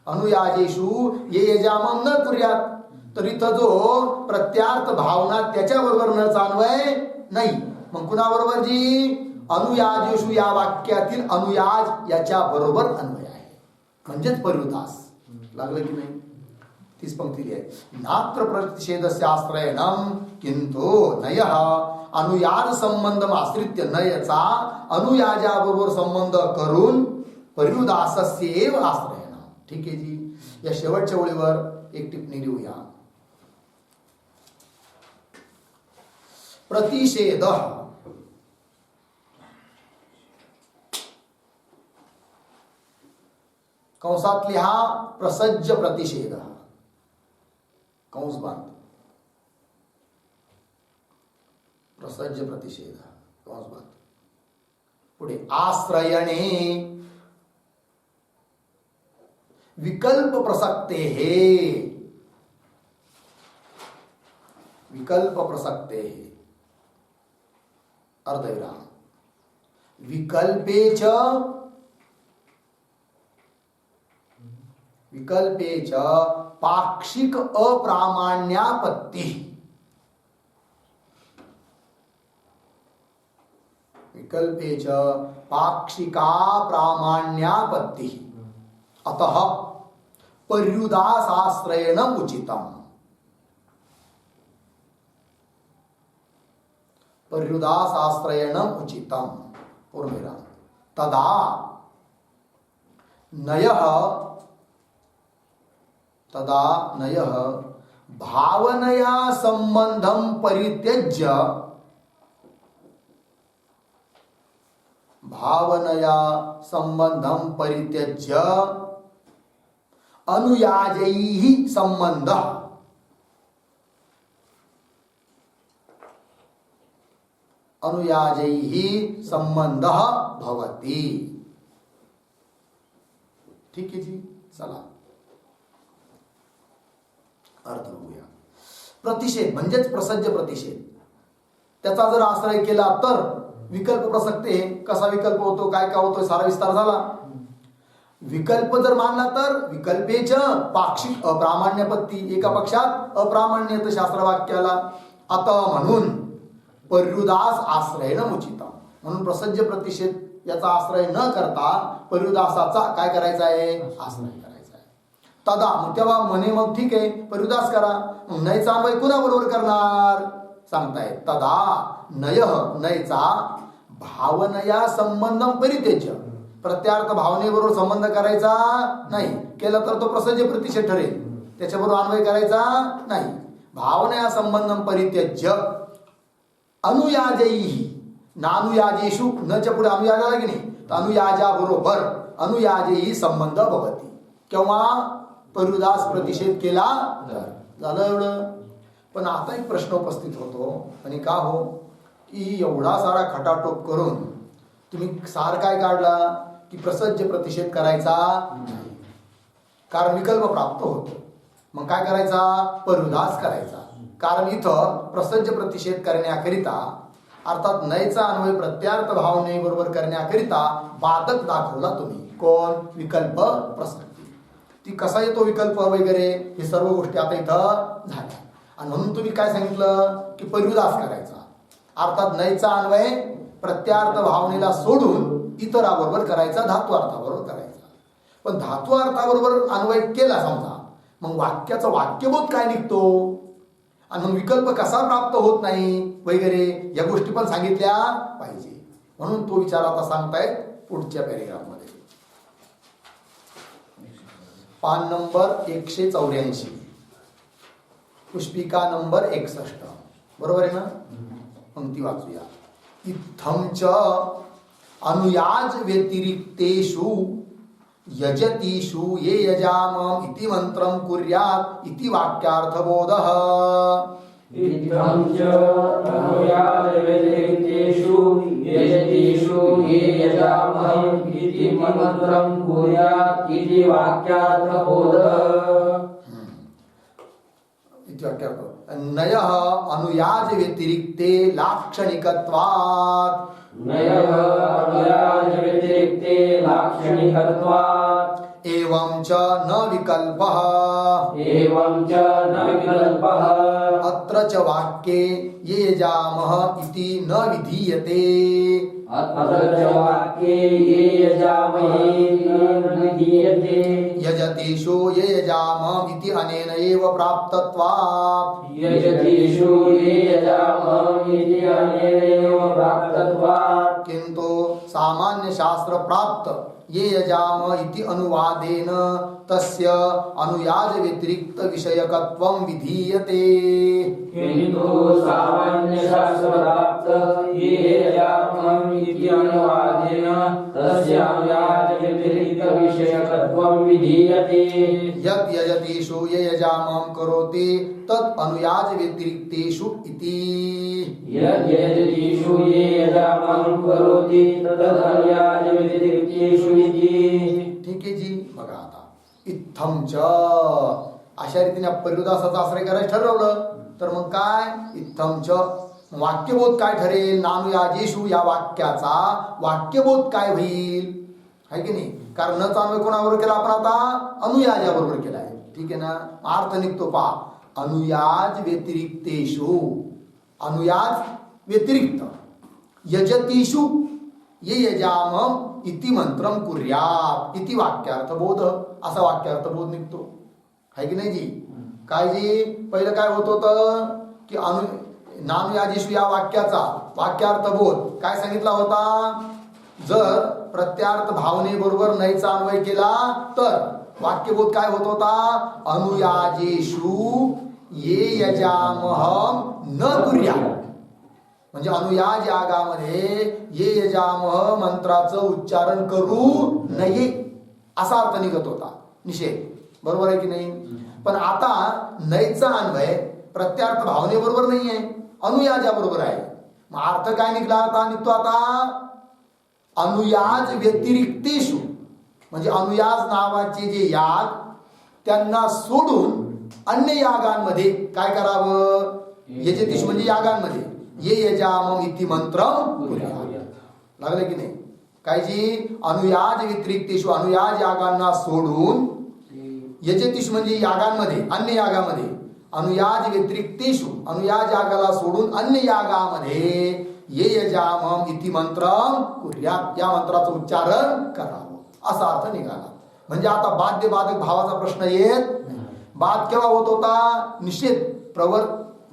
अनुयाजेषु ये यजामं न कुर्यात. तर इथं जो प्रत्यार्थ भावना त्याच्याबरोबर न अन्वय नाही. मग कुणाबरोबर जी अनुयाजेषु या वाक्यातील अनुयाज याच्या बरोबर अन्वय आहे म्हणजेच पर्युदास. लागलं की नाही. तीच पंक्ती आहे. नात्र प्रतिषेधस्य आश्रयणम किंतु नयः अनुयाज संबंधम आश्रित्य. नयचा अनुयाजाबरोबर संबंध करून पर्युदासस्य एव आश्रयणम. ठीक आहे जी. या शेवटच्या ओळीवर एक टिप्पणी लिहूया. प्रतिषेध कंसात लिहा प्रसज्ज प्रतिषेध कंस बांध. प्रसज्ज प्रतिषेध कंस बांध. पुढे आश्रयणे विकल्प प्रसक्ते हे. विकल्प प्रसक्ते हे अर्धविराम. विकल्पेच पाक्षिक अप्रामाण्यापत्ती. विकल्पेच पाक्षिका प्रामाण्यापत्ती. अतः पर्युदासाश्रयेण उचितम्. पर्युदासाश्रयेण उचितम् पूर्णविराम. तदा नयः भावनया संबंधं परित्यज्य. भावनया संबंधं परित्यज्य अनुयाजैः संबंधः. अनुयाजैः संबंधः भवति. ठीक आहे जी. चला अर्थ बघूया. प्रतिषेध म्हणजेच प्रसज्ज प्रतिषेध. त्याचा जर आश्रय केला तर विकल्प प्रसक्ते. कसा विकल्प होतो काय काय होतो सारा विस्तार झाला. विकल्प जर मानला तर विकल्पेच पाक्षिक अप्रामाण्यपत्ती. एका पक्षात अप्रामाण्यत शास्त्रवाक्याला. आता म्हणून पर्युदास आश्रयेण उचित. म्हणून प्रसज्ज प्रतिषेध याचा आश्रय न करता पर्युदासाचा काय करायचा आहे आश्रय करायचा आहे. तदा मग तेव्हा म्हणे मग ठीक आहे पर्युदास करा. मग नयचा अन्वय कुणाबरोबर करणार सांगताय. तदा नयचा भावनया संबंधम परित्यज्य. प्रत्यार्थ भावनेबरोबर संबंध करायचा नाही. केला तर तो प्रसज्ज प्रतिषेध ठरेल. त्याच्याबरोबर अन्वय करायचा नाही. भावनया संबंधम परित्यज्य अनुयाजैः नानुयाजेषु नच्या पुढे अनुयाज आला की नाही तर अनुयाजा बरोबर अनुयाजैः संबंध भवति. केव्हा पर्युदास प्रतिषेध केला झालं एवढं. पण आता एक प्रश्न उपस्थित होतो आणि का हो की एवढा सारा खटाटोप करून तुम्ही सार काय काढला की प्रसज्ज प्रतिषेध करायचा नाही. कारण विकल्प प्राप्त होतो. मग काय करायचा पर्युदास करायचा. कारण इथं प्रसज्ज प्रतिषेध करण्याकरिता अर्थात नयचा अन्वय प्रत्यार्थ भावने बरोबर करण्याकरिता बाधक दाखवला तुम्ही. कोण विकल्प प्रसक्ती. ती कसा येतो विकल्प वगैरे हे सर्व गोष्टी आता इथं झाल्या. आणि म्हणून तुम्ही काय सांगितलं की पर्युदास करायचा. अर्थात नयचा अन्वय प्रत्यार्थ भावनेला सोडून इतराबरोबर करायचा. धातू अर्थाबरोबर करायचा. पण धातू अर्थाबरोबर अन्वय केला समजा मग वाक्याचा वाक्यबोध काय निघतो आणि मग विकल्प कसा प्राप्त होत नाही वगैरे या गोष्टी पण सांगितल्या पाहिजे. म्हणून तो विचार आता सांगतायत पुढच्या पॅरेग्राफमध्ये. पान नंबर 184, पुष्पिका नंबर 61. बरोबर आहे ना? पंक्ती वाचूया. इत्थं च अनुयाज व्यतिरिक्तेषु यजतीषु ये यजामम् इति मंत्रं कुर्यात् इति वाक्यार्थबोधः. इत्थं च अनुयाज व्यतिरिक्तेषु यजतीषु ये यजामः इति मंत्रं कुर्यात् इति वाक्यार्थबोधः. इति वाक्यार्थ. नयः अनुयाज व्यतिरिक्ते लाक्षणिकत्वात्. नयः अनुयाज व्यतिरिक्ते लाक्षणिकत्वात्. एवं च न विकल्पः. एवं च न विकल्पः. अत्र च वाक्ये ये यजामः इति न विधीयते. अत्र च वाक्ये ये यजामहे न विधीयते. यजतीषु ये यजामः इति अनेन एव प्राप्तत्वात्. यजतीषु ये यजामः इति अनेनैव प्राप्तत्वात्. किन्तु सामान्य शास्त्र प्राप्त ये यजामः इति अनुवादेन तस्य अनुयाज व्यतिरिक्त विषयकत्वं विधीयते. किन्तु सामान्य शास्त्र प्राप्त ये यजामः इति अनुवादेन तस्य अनुयाज व्यतिरिक्त विषयकत्वं विधीयते. यत् यजतीषु ये यजामः करोति तत् अनुयाज व्यतिरिक्तेषु इति. यद् यजतीषु ये यजामः करोति तद् अनुयाज व्यतिरिक्तेषु इति. ठीक आहे जी. बघा आता इत्थं च अशा रीतीने परिरोधासाचा आश्रय करायचं ठरवलं तर मग काय इत्थं च वाक्यबोध काय ठरेल. नानुयाजेषु या वाक्याचा वाक्यबोध काय होईल आहे की नाही. कारण न चांगलं कोणाबरोबर केला आपण आता अनुयाजाबरोबर केलाय. ठीक आहे ना. अर्थ निघतो पहा. अनुयाज व्यतिरिक्तेषु अनुयाज व्यतिरिक्त यजतीषु ये यजामम् इति मंत्रम कुर्यात इति वाक्यार्थबोध. असा वाक्यार्थबोध निघतो आहे की नाही जी. काय जी पहिलं काय होत होतं की नानुयाजेषु या वाक्याचा वाक्यार्थबोध काय सांगितला होता. जर प्रत्यार्थ भावनेबरोबर नैचा अन्वय केला तर वाक्यबोध काय होत होता. अनुयाजेषु ये यजामहं न कुर्यात. म्हणजे अनुयाज यागामध्ये ये यजामह मंत्राचं उच्चारण करू नये असा अर्थ निघत होता. निषेध. बरोबर आहे की नाही. पण आता नैचा अन्वय प्रत्यार्थ भावनेबरोबर नाही आहे अनुयाजाबरोबर आहे. मग अर्थ काय निघला आता निघतो आता अनुयाज व्यतिरिक्तेषु. म्हणजे अनुयाज नावाचे जे याग त्यांना सोडून अन्य यागांमध्ये काय करावं. यजतीषु म्हणजे यागांमध्ये ये यजामम् इति मंत्रम लागले की नाही. काय जी अनुयाज व्यतिरिक्तेषु अनुयाज यागांना सोडून यजतीषु म्हणजे यागांमध्ये अन्य यागामध्ये अनुयाज व्यतिरिक्तेषु अनुयाज यागाला सोडून अन्य यागामध्ये ये यजामम् इति मंत्रम कुर्यात या मंत्राचं उच्चारण करावं असा अर्थ निघाला. म्हणजे आता बाध्य बाधक भावाचा प्रश्न येत नाही. बाद केव्हा होत होता. निषेध प्रवर.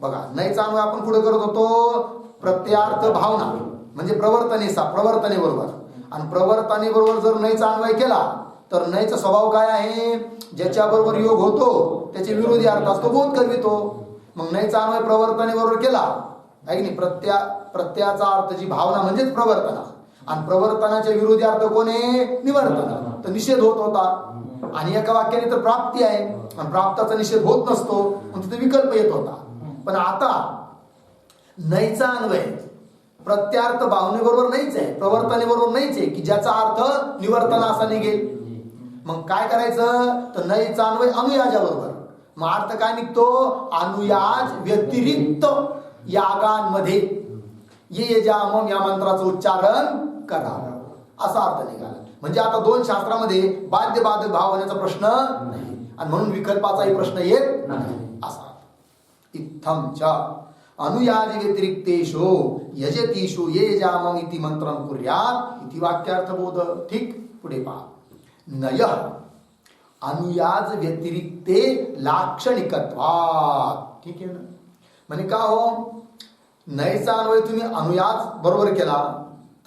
बघा नैचा अन्वय आपण पुढे करत होतो प्रत्यार्थ भावना म्हणजे प्रवर्तनेबरोबर. आणि प्रवर्तनेबरोबर जर नैचा अन्वय केला तर नैचा स्वभाव काय आहे. ज्याच्याबरोबर योग होतो त्याचे विरोधी अर्थ असतो बोध करवितो. मग नैचा अन्वय प्रवर्तनेबरोबर केला आहे की नाही. प्रत्ययाचा अर्थ जी भावना म्हणजेच प्रवर्तना आणि प्रवर्तनाचे विरोधी अर्थ कोण आहे निवर्तना. तर निषेध होत होता. आणि एका वाक्याने तर प्राप्ती आहे आणि प्राप्ताचा निषेध होत नसतो मग तिथे विकल्प येत होता. पण आता नैचा अन्वय प्रत्यार्थ भावनेबरोबर नाहीच आहे प्रवर्तनेबरोबर नाहीच आहे की ज्याचा अर्थ निवर्तना असा निघेल. मग काय करायचं तर नैचा अन्वय अनुयाजाबरोबर. मग अर्थ काय निघतो अनुयाज व्यतिरिक्त यागांमध्ये ये यजामम् या मंत्राचं उच्चारण करावं असा अर्थ निघाला. म्हणजे आता दोन शास्त्रामध्ये बाध्य बाधक भाव होण्याचा प्रश्न नाही आणि म्हणून विकल्पाचाही प्रश्न येत नाही असा. इत्थं च अनुयाज व्यतिरिक्तेषु यजतीषु ये यजामम् इति मंत्रं कुर्यात् इति वाक्यार्थबोध. ठीक. पुढे पहा. नयः अनुयाज व्यतिरिक्ते लाक्षणिकत्वात्. ठीक आहे ना. म्हणजे का हो नयचा अन्वय तुम्ही अनुयाज बरोबर केला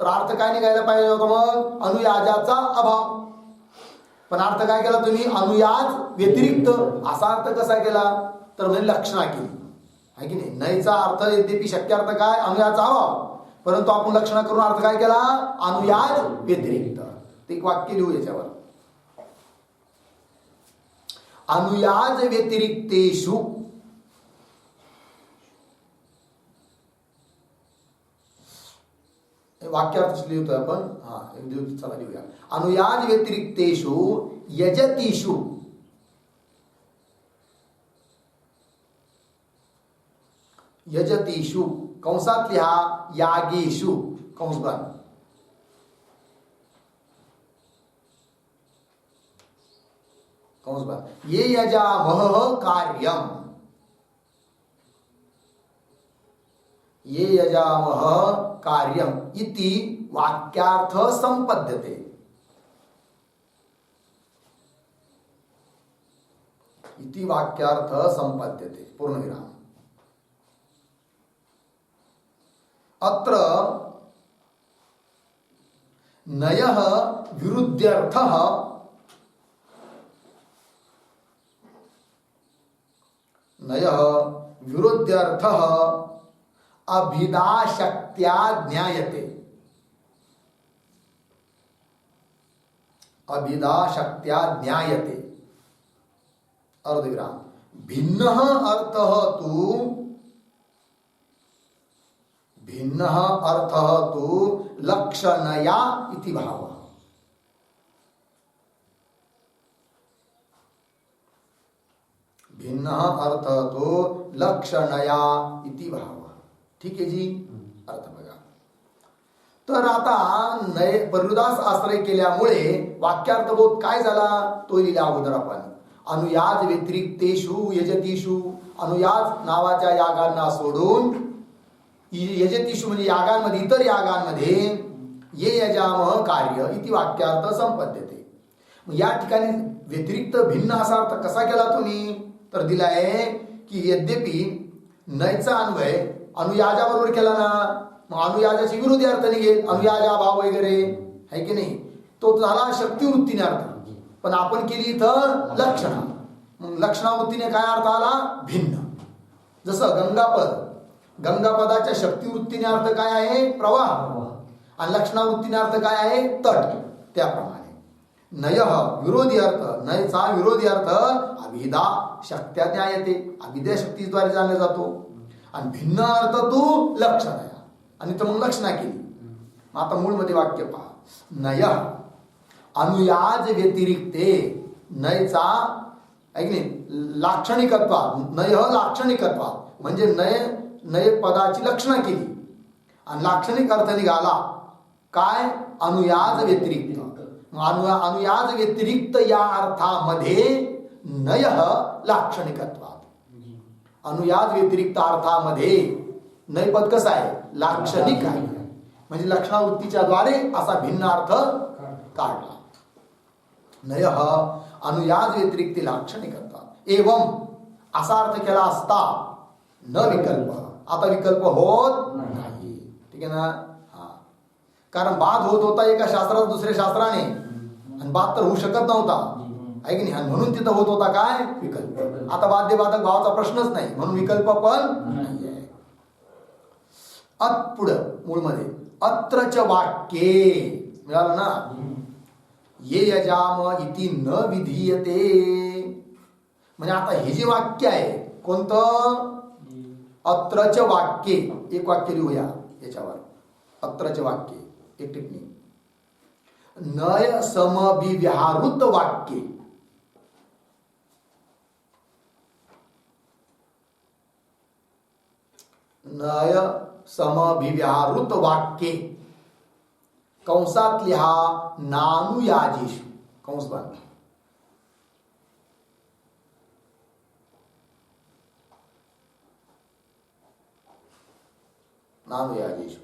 तर अर्थ काय निघायला पाहिजे होता मग? अनुयाजाचा अभाव. पण अर्थ काय केला तुम्ही? अनुयाज व्यतिरिक्त. असा अर्थ कसा केला? तर म्हणजे लक्षणा केली आहे की नाही. नयचा अर्थ यद्यपि शक्य अर्थ काय? अनुयाजाचा अभाव. परंतु आपण लक्षणा करून अर्थ काय केला? अनुयाज व्यतिरिक्त. ते एक वाक्य लिहू याच्यावर. अनुयाज व्यतिरिक्तेषु वाक्यार्थ लिहितोय आपण. हा एक दिवस चला लिहूया. अनुयाज व्यतिरिक्तेषु यजतीषु यजतीषु कंसात लिहा यागेषु कंस बंद. कंस बंद. ये यजामह कार्यम. ये यजामह कार्यम इति वाक्यार्थ संपद्यते. इति वाक्यार्थ संपद्यते. पूर्णविराम. अत्र नयः विरुद्ध्यर्थः नयः विरुद्ध्यर्थः अभिधाशक्त्या ज्ञायते. अभिधाशक्त्या ज्ञायते. अर्धविराम. भिन्नः अर्थः तु लक्षणया इति भावः. भिन्नः अर्थः तु लक्षणया इति भावः. ठीक आहे जी. अर्थ बघा. तर आता नय परिरुदास आश्रय केल्यामुळे वाक्यार्थबोध काय झाला तो लिहिला अगोदर आपण. अनुयाज व्यतिरिक्तेषु यजतीषु. अनुयाज नावाच्या यागांना सोडून यजतीषु म्हणजे यागांमध्ये इतर यागांमध्ये ये यजामह कार्य इति वाक्यार्थ संपद्यते. या ठिकाणी व्यतिरिक्त भिन्न असा अर्थ कसा केला तुम्ही? तर दिलाय की यद्यपि नयचा अन्वय अनुयाजाबरोबर केला ना, मग अनुयाजाची विरोधी अर्थ निघेल. अनुयाजा भाव वगैरे आहे की नाही, तो झाला शक्तिवृत्तीने अर्थ. पण आपण केली इथं लक्षणा. मग लक्षणावृत्तीने काय अर्थ आला? भिन्न. जसं गंगापद. गंगापदाच्या शक्तिवृत्तीने अर्थ काय आहे? प्रवाह. आणि लक्षणावृत्तीने अर्थ काय आहे? तट. त्याप्रमाणे नयः विरोधी अर्थ. नयचा विरोधी अर्थ अभिधा शक्त्या ज्ञायते. अभिधा शक्तीद्वारे जाणला जातो. आणि भिन्न अर्थ तू लक्षण आहे. आणि तर मग लक्षणा केली. आता मूळमध्ये वाक्य पहा. नय अनुयाज व्यतिरिक्ते. नयचा लाक्षणिकत्वात. नय लाक्षणिकत्वात म्हणजे नय पदाची लक्षणा केली आणि लाक्षणिक अर्थ निघाला काय? अनुयाज व्यतिरिक्त. अनुयाज व्यतिरिक्त या अर्थामध्ये नय लाक्षणिकत्वात. अनुयाज व्यतिरिक्त अर्थामध्ये नय पद कसं आहे? लाक्षणिक आहे. म्हणजे लक्षणावृत्तीच्या द्वारे असा भिन्न अर्थ काढला. नय अनुयाज व्यतिरिक्त लाक्षणिकत्वात. एवं असा अर्थ केला असता न विकल्प. आता विकल्प होत नाही. ठीक आहे ना. हा, कारण बाद होत होता एका शास्त्रात दुसऱ्या शास्त्राने आणि बाद तर होऊ शकत नव्हता आहे की नाही. आणि म्हणून तिथं होत होता काय? विकल्प. आता बाध्य बाधक भावाचा प्रश्नच नाही म्हणून विकल्प पण नाही आहे. पुढं मूळमध्ये अत्रच वाक्ये मिळालं ना. ये यजाम इति न विधीयते. म्हणजे आता हे जे वाक्य आहे कोणतं? अत्रच वाक्ये. एक वाक्य लिहूया याच्यावर. अत्रच वाक्य एक टिप्पणी. नय समभिव्याहृत वाक्ये. नय समभिव्याहृत वाक्ये कंसात लिहा नानुयाजेषु. कंस बंद. नानुयाजेषु.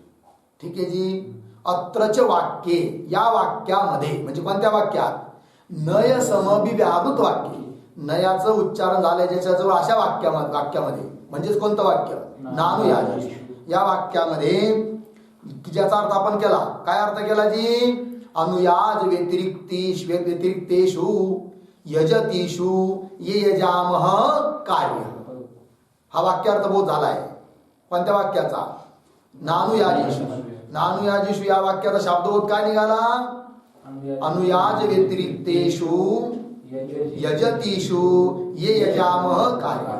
ठीक आहे जी. अत्रच वाक्ये या वाक्यामध्ये म्हणजे कोणत्या वाक्यात? नय समभिव्याहृत वाक्ये. नयाचं उच्चारण झालं ज्याच्याजवळ अशा वाक्यामध्ये म्हणजेच कोणतं वाक्य? नानुयाजेषु. या वाक्यामध्ये की ज्याचा अर्थ आपण केला. काय अर्थ केला जी? अनुयाज व्यतिरिक्तेषु यजतीषु ये यजामह कार्य. हा वाक्यार्थ बहुत झालाय. कोणत्या वाक्याचा? नानुयाजेषु. नानुयाजेषु या वाक्याचा शब्दबोध काय निघाला? अनुयाज व्यतिरिक्तेषु यजतीषु ये यजामह कार्य.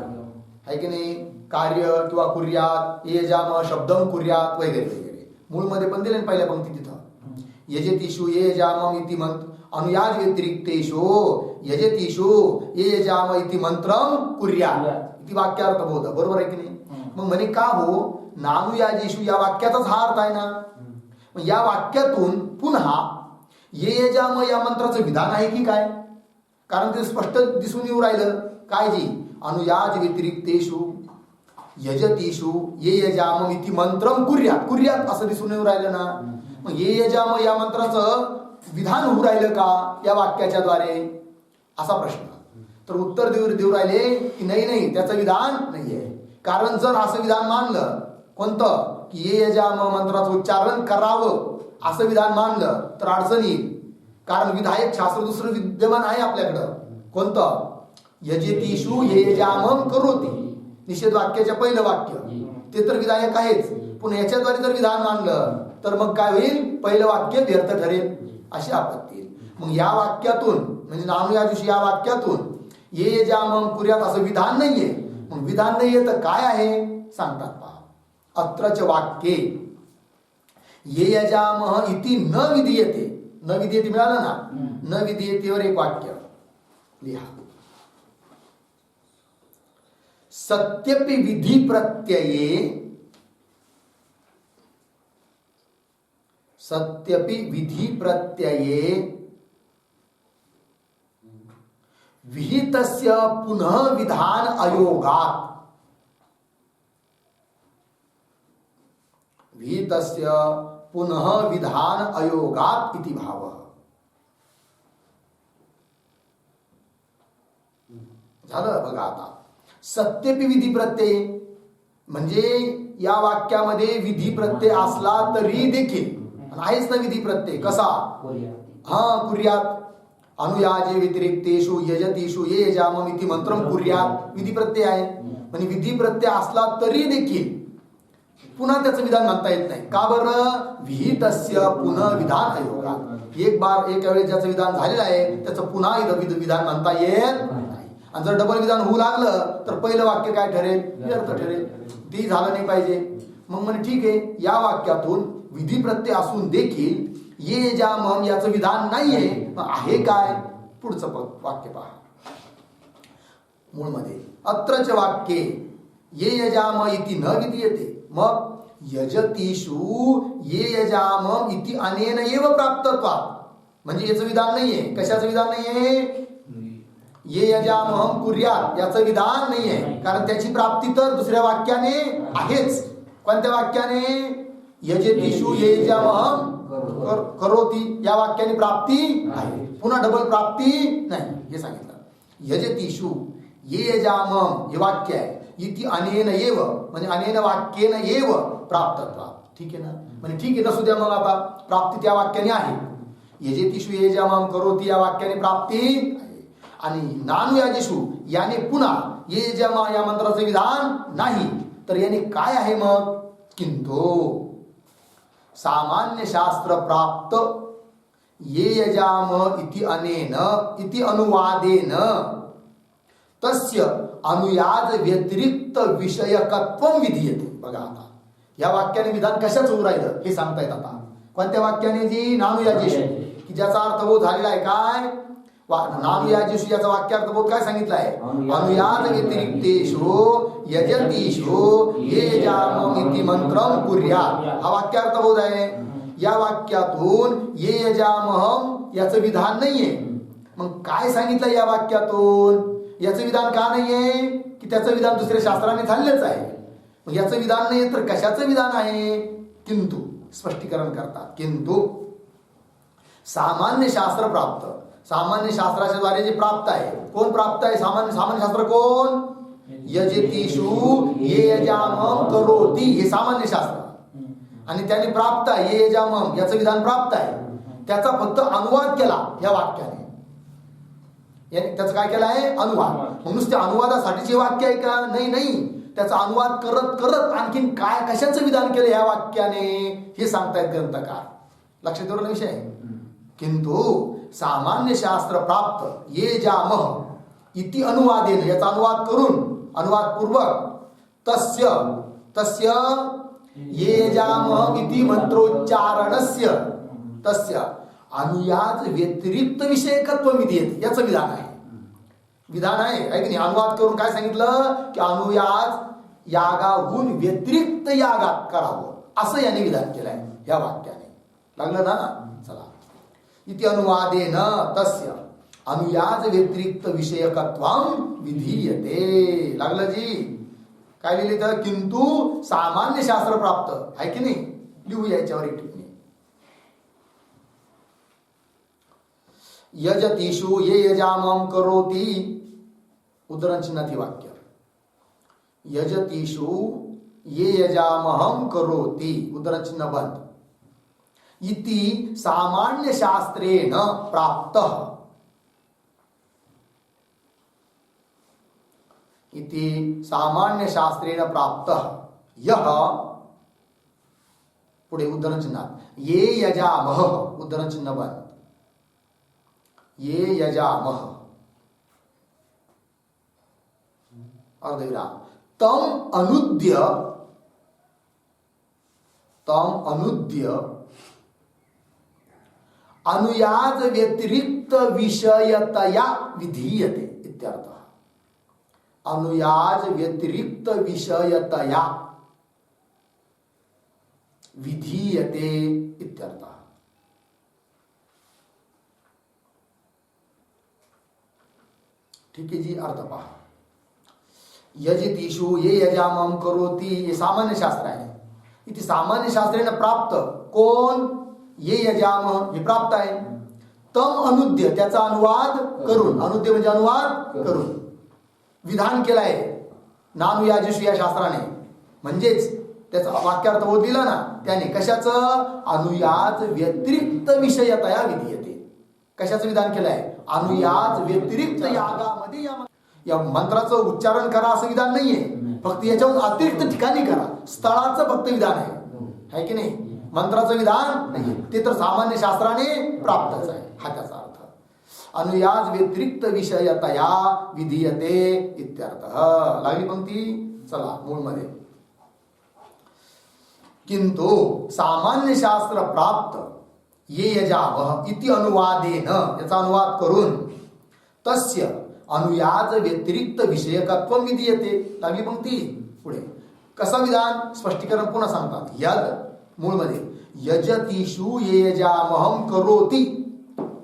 है की नाही? कार्य किंवा कुर्यात, ये यजामह शब्दम कुर्यात वगैरे वगैरे. मूळमध्ये पण दिले पहिल्या पंक्ती तिथं. यजतीषु ये यजामह इति मंत्र अनुयाज व्यतिरिक्तेषु यजतीषु ये यजामह इति मंत्रम कुर्यात इति वाक्यार्थ बोध. बरोबर आहे की नाही? मग म्हणे का हो नानुयाजेषु या वाक्याचाच हा अर्थ आहे ना. मग या वाक्यातून पुन्हा ये यजामह या मंत्राचं विधान आहे की काय? कारण ते स्पष्ट दिसून येऊ राहिलं. काय जी? अनुयाज व्यतिरिक्तेषु यजतीषु ये यजामह इति मंत्रम कुर्यात. कुर्यात असं दिसून येऊ राहिलं ना. मग ये यजामह या मंत्राचं विधान होऊ राहिलं का या वाक्याच्या द्वारे? असा प्रश्न. तर उत्तर देऊ राहिले की नाही त्याचं विधान नाहीये. कारण जर असं विधान मानलं, कोणतं? की ये यजामह मंत्राचं उच्चारण करावं असं विधान मानलं तर अडचण येईल. कारण विधायक शास्त्र दुसरं विद्यमान आहे आपल्याकडं. कोणतं? यजेतीषु ये यजामह करोती. निषेध वाक्याच्या पहिलं वाक्य ते तर विधायक आहेच. पण याच्याद्वारे जर विधान मानलं तर मग काय होईल? पहिलं वाक्य व्यर्थ ठरेल. अशी आपत्ती येईल. मग या वाक्यातून म्हणजे नानुयाजेषु या वाक्यातून ये यजामह कुर्यात असं विधान नाहीये. मग विधान नाहीये तर काय आहे सांगतात पहा. अत्रच वाक्ये ये यजामह इति न विधीयते. न विधीयते मिळालं ना. न विधीयतेवर एक वाक्य लिहा. सत्यपि विधी प्रत्यये सत्यपि विधी प्रत्यये विहितस्य पुनः विधान अयोगात्. विहितस्य पुनः विधान अयोगात् इति भावः. झालं बघा आता. सत्यपि विधी प्रत्यय म्हणजे या वाक्यामध्ये विधी प्रत्यय असला तरी देखील आहेच ना विधी प्रत्यय. कसा? हा कुर्यात. अनुयाजे व्यतिरिक्तेषु यजतीषु ये यजामह इति मंत्रम कुर्यात विधी प्रत्यय आहे. म्हणजे विधी प्रत्यय असला तरी देखील पुन्हा त्याचं विधान म्हणता येत नाही. का बरं? विहितस्य पुनः विधान अयोगात्. एक वेळेस ज्याचं विधान झालेलं आहे त्याचं पुन्हा विधान म्हणता येत नाही. आणि जर डबल विधान होऊ लागलं तर पहिलं वाक्य काय ठरेल? व्यर्थ ठरेल. ते झालं नाही पाहिजे. मग म्हणे ठीक आहे या वाक्यातून विधी प्रत्यय असून देखील ये यजामह याचं विधान नाहीये. मग आहे काय? पुढचं वाक्य पहा. मूळमध्ये अत्रच वाक्ये ये यजामह इति न विधीयते. मग यजतीषु ये यजामह इति अनेन एव प्राप्तत्वात्. म्हणजे याचं विधान नाहीये. कशाचं विधान नाहीये? ये यजामह कुर्यात याचं विधान नाहीये. कारण त्याची प्राप्ती तर दुसऱ्या वाक्याने आहेच. कोणत्या वाक्याने? यजेतीषु ये यजामह करोती या वाक्याने प्राप्ती आहे. पुन्हा डबल प्राप्ती नाही हे सांगितलं. यजेतीषु ये यजामह हे वाक्य आहे. इति अनेन एव म्हणजे अनेन वाक्येन एव प्राप्तत्वात्. ठीक आहे ना. म्हणजे ठीक आहे नसू द्या मग आता प्राप्ती त्या वाक्याने आहे. यजेतीषु ये यजामह करोती या वाक्याने प्राप्ती आहे. आणि नानुयाजेषु याने पुन्हा ये यजामह या मंत्राचे विधान नाही. तर याने काय आहे मग? किंतु सामान्य शास्त्र प्राप्त ये यजामह इति अनेन इति अनुवादेन तस्य अनुयाज व्यतिरिक्त विषयकत्वम विधीयते. बघा आता या वाक्याने विधान कशाच होऊ राहिलं हे सांगता येत. आता कोणत्या वाक्याने? जी नानुयाजेषु की ज्याचा अर्थबोध झालेला आहे. काय? नानुयाजेषु याचा वाक्यार्थबोध काय सांगितलं आहे? अनुयाज व्यतिरिक्तेषु यजतीषु ये यजामह इति मंत्रम कुर्यात हा वाक्यार्थबोध आहे. या वाक्यातून ये यजामह याचं विधान नाहीये. मग काय सांगितलं या वाक्यातून? याचं विधान का नाहीये? की त्याचं विधान दुसऱ्या शास्त्राने झालेलंच आहे. मग याचं विधान नाहीये तर कशाचं विधान आहे? किंतु स्पष्टीकरण करतात. किंतु सामान्य शास्त्र प्राप्त. सामान्य शास्त्राच्या द्वारे जे प्राप्त आहे. कोण प्राप्त आहे? सामान्य शास्त्र कोण? यजेतीषु ये यजामह करोती हे सामान्य शास्त्र. आणि त्याने प्राप्त आहे ये जा मम याचं विधान प्राप्त आहे, त्याचा फक्त अनुवाद केला या वाक्याने. त्याचं काय केलं आहे? अनुवाद. मग नुसते अनुवादासाठीचे वाक्य आहे का? नाही. त्याचा अनुवाद करत करत आणखीन काय कशाचं विधान केलं या वाक्याने हे सांगतायत ग्रंथकार. लक्षात येईल विषय. किंतु सामान्य शास्त्र प्राप्त ये जामह इति अनुवादेन याचा अनुवाद करून अनुवादपूर्वक तस्य ये जामह इति मंत्रोच्चारणस्य तस्य अनुयाज व्यतिरिक्त विषयकत्व विधीयते याचं विधान आहे. विधान आहे की नाही? अनुवाद करून काय सांगितलं की अनुयाज यागाहून व्यतिरिक्त यागात करावं असं याने विधान केलंय या वाक्याने. लागलं ना? चला. इति अनुवादेन तस्य अनुयाज व्यतिरिक्त विषयकत्वं विधीयते. लागलं जी? काय लिहिले तर किंतु सामान्य शास्त्र प्राप्त आहे की नाही? लिहू याच्यावर एक टिप्पणी. यजतीषु ये यजामं करोति उद्धरण चिन्हाती वाक्य. यजतीषु ये यजामहं करोति उद्धरण चिन्ह बंद. इति सामान्य शास्त्रेण प्राप्तः. इति सामान्य शास्त्रेण प्राप्तः यह पुढे उद्धरण चिन्हात ये यजामह उद्धरण चिन्ह बंद. ये यजामह अर्धविराम तम अनुद्य अनुयाज व्यतिरिक्त विषयतया विधीयते इत्यर्थः. अनुयाज व्यतिरिक्त विषयतया विधीयते इत्यर्थः. ठीक है जी. अर्थ पहा. यजतीषु ये यजामं करोति ये सामान्य शास्त्र आहे. इथे सामान्य शास्त्रेण प्राप्त कोण? ये यजाम हे प्राप्त आहे. तम अनुद्य त्याचा अनुवाद करून अनुद्य म्हणजे अनुवाद करून विधान केलाय नानुयाजिषु या शास्त्राने. म्हणजेच त्याचा वाक्यार्थ होत दिला ना त्याने. कशाचं? अनुयाज व्यतिरिक्त विषयतया विधीयते. कशाचं विधान केलंय? अनुयाज व्यतिरिक्त यागामध्ये या मंत्राचं उच्चारण करा असं विधान नाहीये. फक्त याच्यावर अतिरिक्त ठिकाणी करा स्थळाचं फक्त विधान आहे की नाही? मंत्राचं विधान नाही. ते तर सामान्य शास्त्राने प्राप्तच आहे हा त्याचा अर्थ. अनुयाज व्यतिरिक्त विषयतया विधीयते इत्यर्थ. लागली पंक्ती. चला मूळ मध्ये. किंतु सामान्य शास्त्र प्राप्त ये यजामह इति अनुवादेन याचा अनुवाद करून तस्य अनुयाज व्यतिरिक्त विषयकत्व विधीयते. लागली पंक्ती. पुढे कसं विधान? स्पष्टीकरण पुन्हा सांगतात. यद मूळ मध्ये यजतीषु ये यजामहं करोति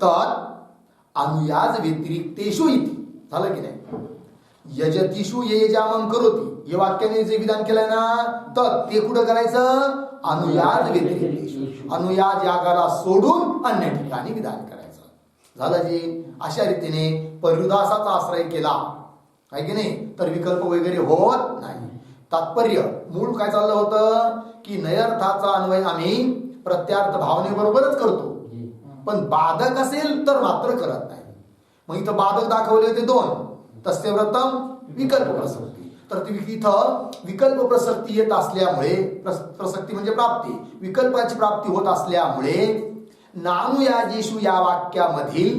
तत् अनुयाज व्यतिरिक्तेषु इति. झालं की नाही? यजतीषु ये यजामं करोति हे वाक्याने जे विधान केलंय ना तर ते कुठं करायचं? अनुयाज व्यतिरिक्तेषु. अनुयाज यागाला सोडून अन्य ठिकाणी विधान करायचं. झालं जी? अशा रीतीने पर्युदासाचा आश्रय केला आहे की नाही तर विकल्प वगैरे होत नाही. तात्पर्य मूळ काय चाललं होतं की नयर्थाचा अन्वय आम्ही प्रत्यार्थ भावनेबरोबरच करतो पण बाधक असेल तर मात्र करत नाही. मग इथं बाधक दाखवले होते दोन. तस्य व्रतम विकल्प प्रसक्ती. तर इथं विकल्प प्रसक्ती येत असल्यामुळे प्रसक्ती म्हणजे प्राप्ती विकल्पाची प्राप्ती होत असल्यामुळे नानुयाजेषु या वाक्यामधील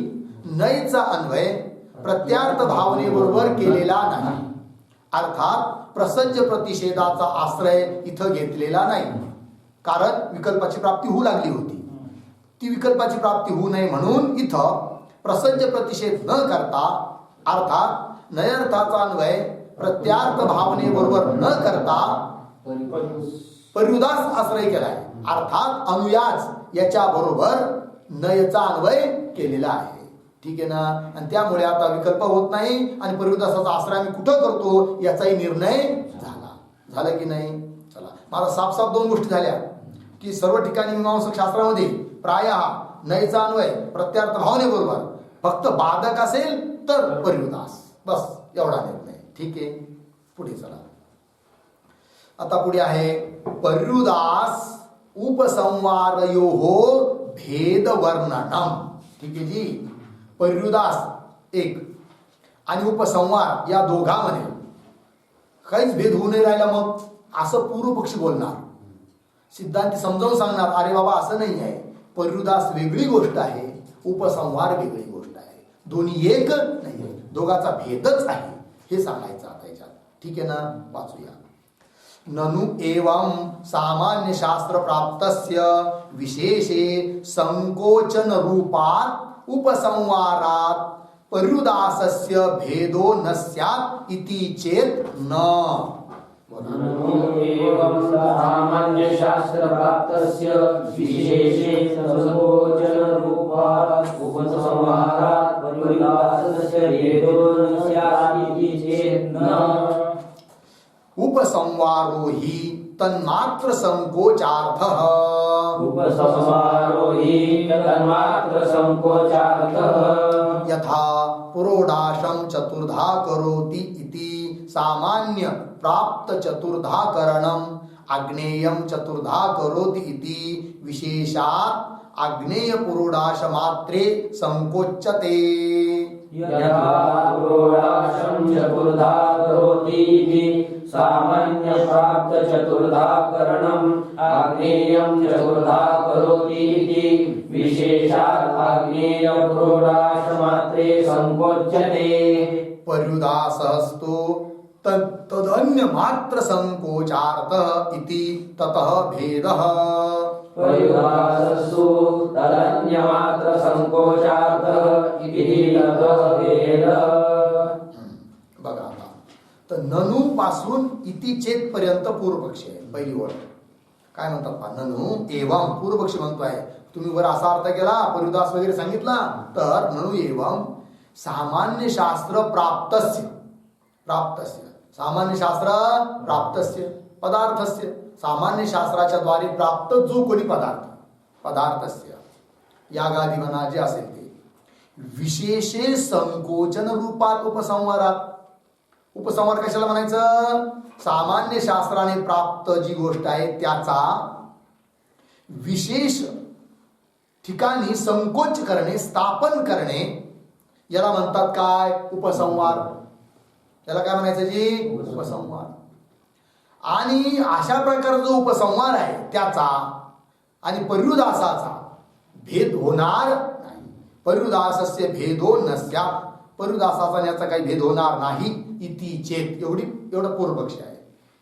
नयचा अन्वय प्रत्यार्थ भावनेबरोबर केलेला नाही. अर्थात प्रसज्ज प्रतिषेधाचा आश्रय इथं घेतलेला नाही. कारण विकल्पाची प्राप्ती होऊ लागली होती. ती विकल्पाची प्राप्ती होऊ नये म्हणून इथं प्रसज्ज प्रतिषेध न करता अर्थात नयर्थाचा अन्वय प्रत्यार्थ भावनेबरोबर न करता पर्युदास आश्रय केलाय. अर्थात अनुयाज याच्या बरोबर नयचा अन्वय केलेला आहे. ठीक आहे ना? आणि त्यामुळे आता विकल्प होत नाही आणि पर्युदासाचा आश्रय आम्ही कुठं करतो याचाही निर्णय झाला. झालं की नाही? चला. मला साफ दोन गोष्टी झाल्या की सर्व ठिकाणी मीमांसक शास्त्रामध्ये प्रायः नयचा अन्वय प्रत्यार्थ भावनेबरोबर फक्त बाधक असेल तर पर्युदास बस एवढा निर्णय. ठीक आहे. पुढे चला. आता पुढे आहे पर्युदास उपसंवारयोः भेद वर्णनम. ठीक आहे जी. पर्युदास एक आणि उपसंवार या दोघांमध्ये काहीच भेद होऊ नाही राहिला, मग असं पूर्व पक्षी बोलणार. सिद्धांती समजावून सांगणार, अरे बाबा असं नाही आहे, पर्युदास वेगळी गोष्ट आहे, उपसंहार वेगळी गोष्ट आहे, दोन्ही एक नाही, दोघाचा भेदच आहे, हे सांगायचं आता याच्यात. ठीक आहे ना. वाचूया. ननु एवं सामान्य शास्त्र प्राप्तस्य विशेषे संकोचन रूपात उपसंहारात पर्युदासस्य भेदो न स्यात् इति चेत न. एवं सामान्य शास्त्र प्राप्तस्य विशेषे संकोचन रूपात् उपसंहारात् पर्युदासस्य भेदो न स्यात् इति चेत् न. उपसंवारो हि तन्मात्र संकोचार्थः. उपसंहारो हि तन्मात्र संकोचार्थः. यथा पुरोडाशं चतुर्धा करोति इति सामान्य प्राप्त चतुर्धाकरणम् आग्नेयं चतुर्धा करोति इति विशेषात् आग्नेय पुरोडाश मात्रे संकोच्यते. यथा पुरोडाशं चतुर्धा करोति इति सामान्य प्राप्त चतुर्धाकरणम् आग्नेयं चतुर्धा करोति इति विशेषात् आग्नेय पुरोडाश मात्रे संकोच्यते. पर्युदासस्तु तदन्य मात्र संकोचार्थ इति ततः भेदः. पर्युदासस्तु तदन्य मात्र संकोचार्थ इति ततः भेदः. बघा आता, तर ननु पासून इति चेत पर्यंत पूर्व पक्षी आहे. पहिली ओळ काय म्हणतात पहा, ननु एवं पूर्व पक्षी म्हणतोय. तुम्ही वर असा अर्थ केला, पर्युदास वगैरे सांगितला, तर ननु एवं सामान्य शास्त्र प्राप्तस्य प्राप्तस्य सामान्य शास्त्र प्राप्तस्य पदार्थस्य सामान्य शास्त्राच्या द्वारे प्राप्त जो कोणी पदार्थस्य यागादी म्हणा जे असेल ते विशेषे संकोचन रूपात उपसंहारात. उपसंहार कशाला म्हणायचं? सामान्य शास्त्राने प्राप्त जी गोष्ट आहे त्याचा विशेष ठिकाणी संकोच करणे, स्थापन करणे, याला म्हणतात काय? उपसंहार. याला काय म्हणायचं जी? उपसंहार. आणि अशा प्रकारचा जो उपसंहार आहे त्याचा आणि पर्युदासाचा भेद होणार नाही. पर्युदासस्य भेदो न स्यात्. पर्युदासाचा आणि याचा काही भेद होणार नाही. इति चेत. एवढं पूर्वपक्ष आहे.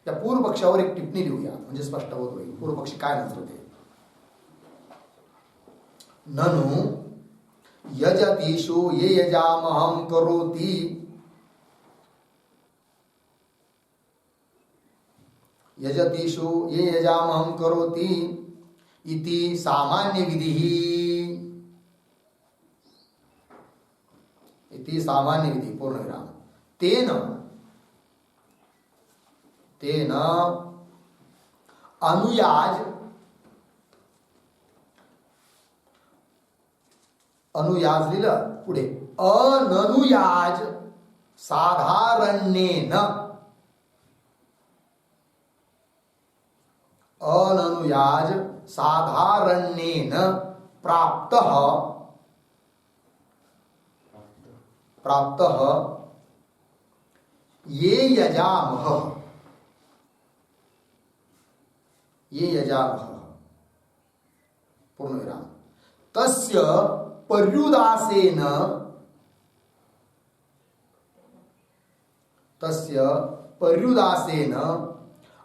त्या पूर्वपक्षावर एक टिप्पणी लिहूया म्हणजे स्पष्ट होत होईल पूर्वपक्षी काय म्हणतो ते. ननु यजतीषु ये यजामहं करोति यजतीषु ये यजामहं करोति इति सामान्य विधिः इति सामान्य विधि पूर्णविराम तेन अनुयाज लिहिलं पुढे अननुयाज साधारण्येन अननुयाज साधारण्येन प्राप्तः ये यजामः पूर्णविराम तस्य पर्युदासेन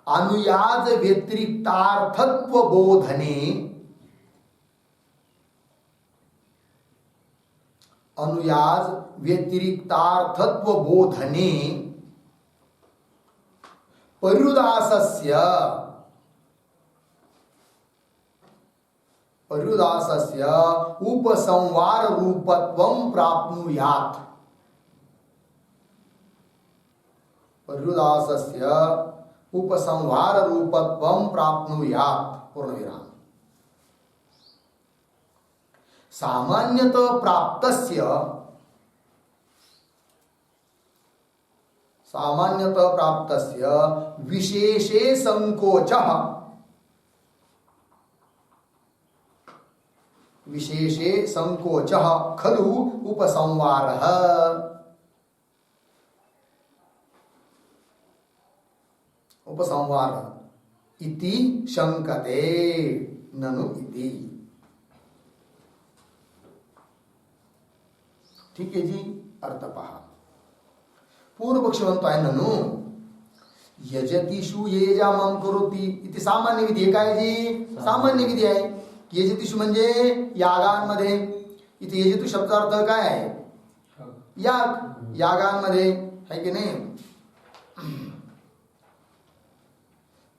अनुयाज व्यतिरिक्तार्थत्व बोधने पर्युदासस्य उपसंहार रूपत्वं प्राप्नुयात्. पर्युदासस्य उपसंहार रूपत्वं प्राप्नुयात् पूर्णविराम. सामान्यतः प्राप्तस्य विशेषे संकोचः विशेषे संकोच खलु उपसंवार. उपसंवार इति शंकते ननु इति. ठीक आहे जी. अर्थ पहा. पूर्व पक्ष म्हणतोय ननु यजतीषु येजामं करोति इति सामान्य विधी आहे. काय जी? सामान्य विधी आहे. यजतीषु म्हणजे यागांमध्ये. इथे यजतु शब्दाचा अर्थ काय आहे? याग. यागांमध्ये आहे की नाही.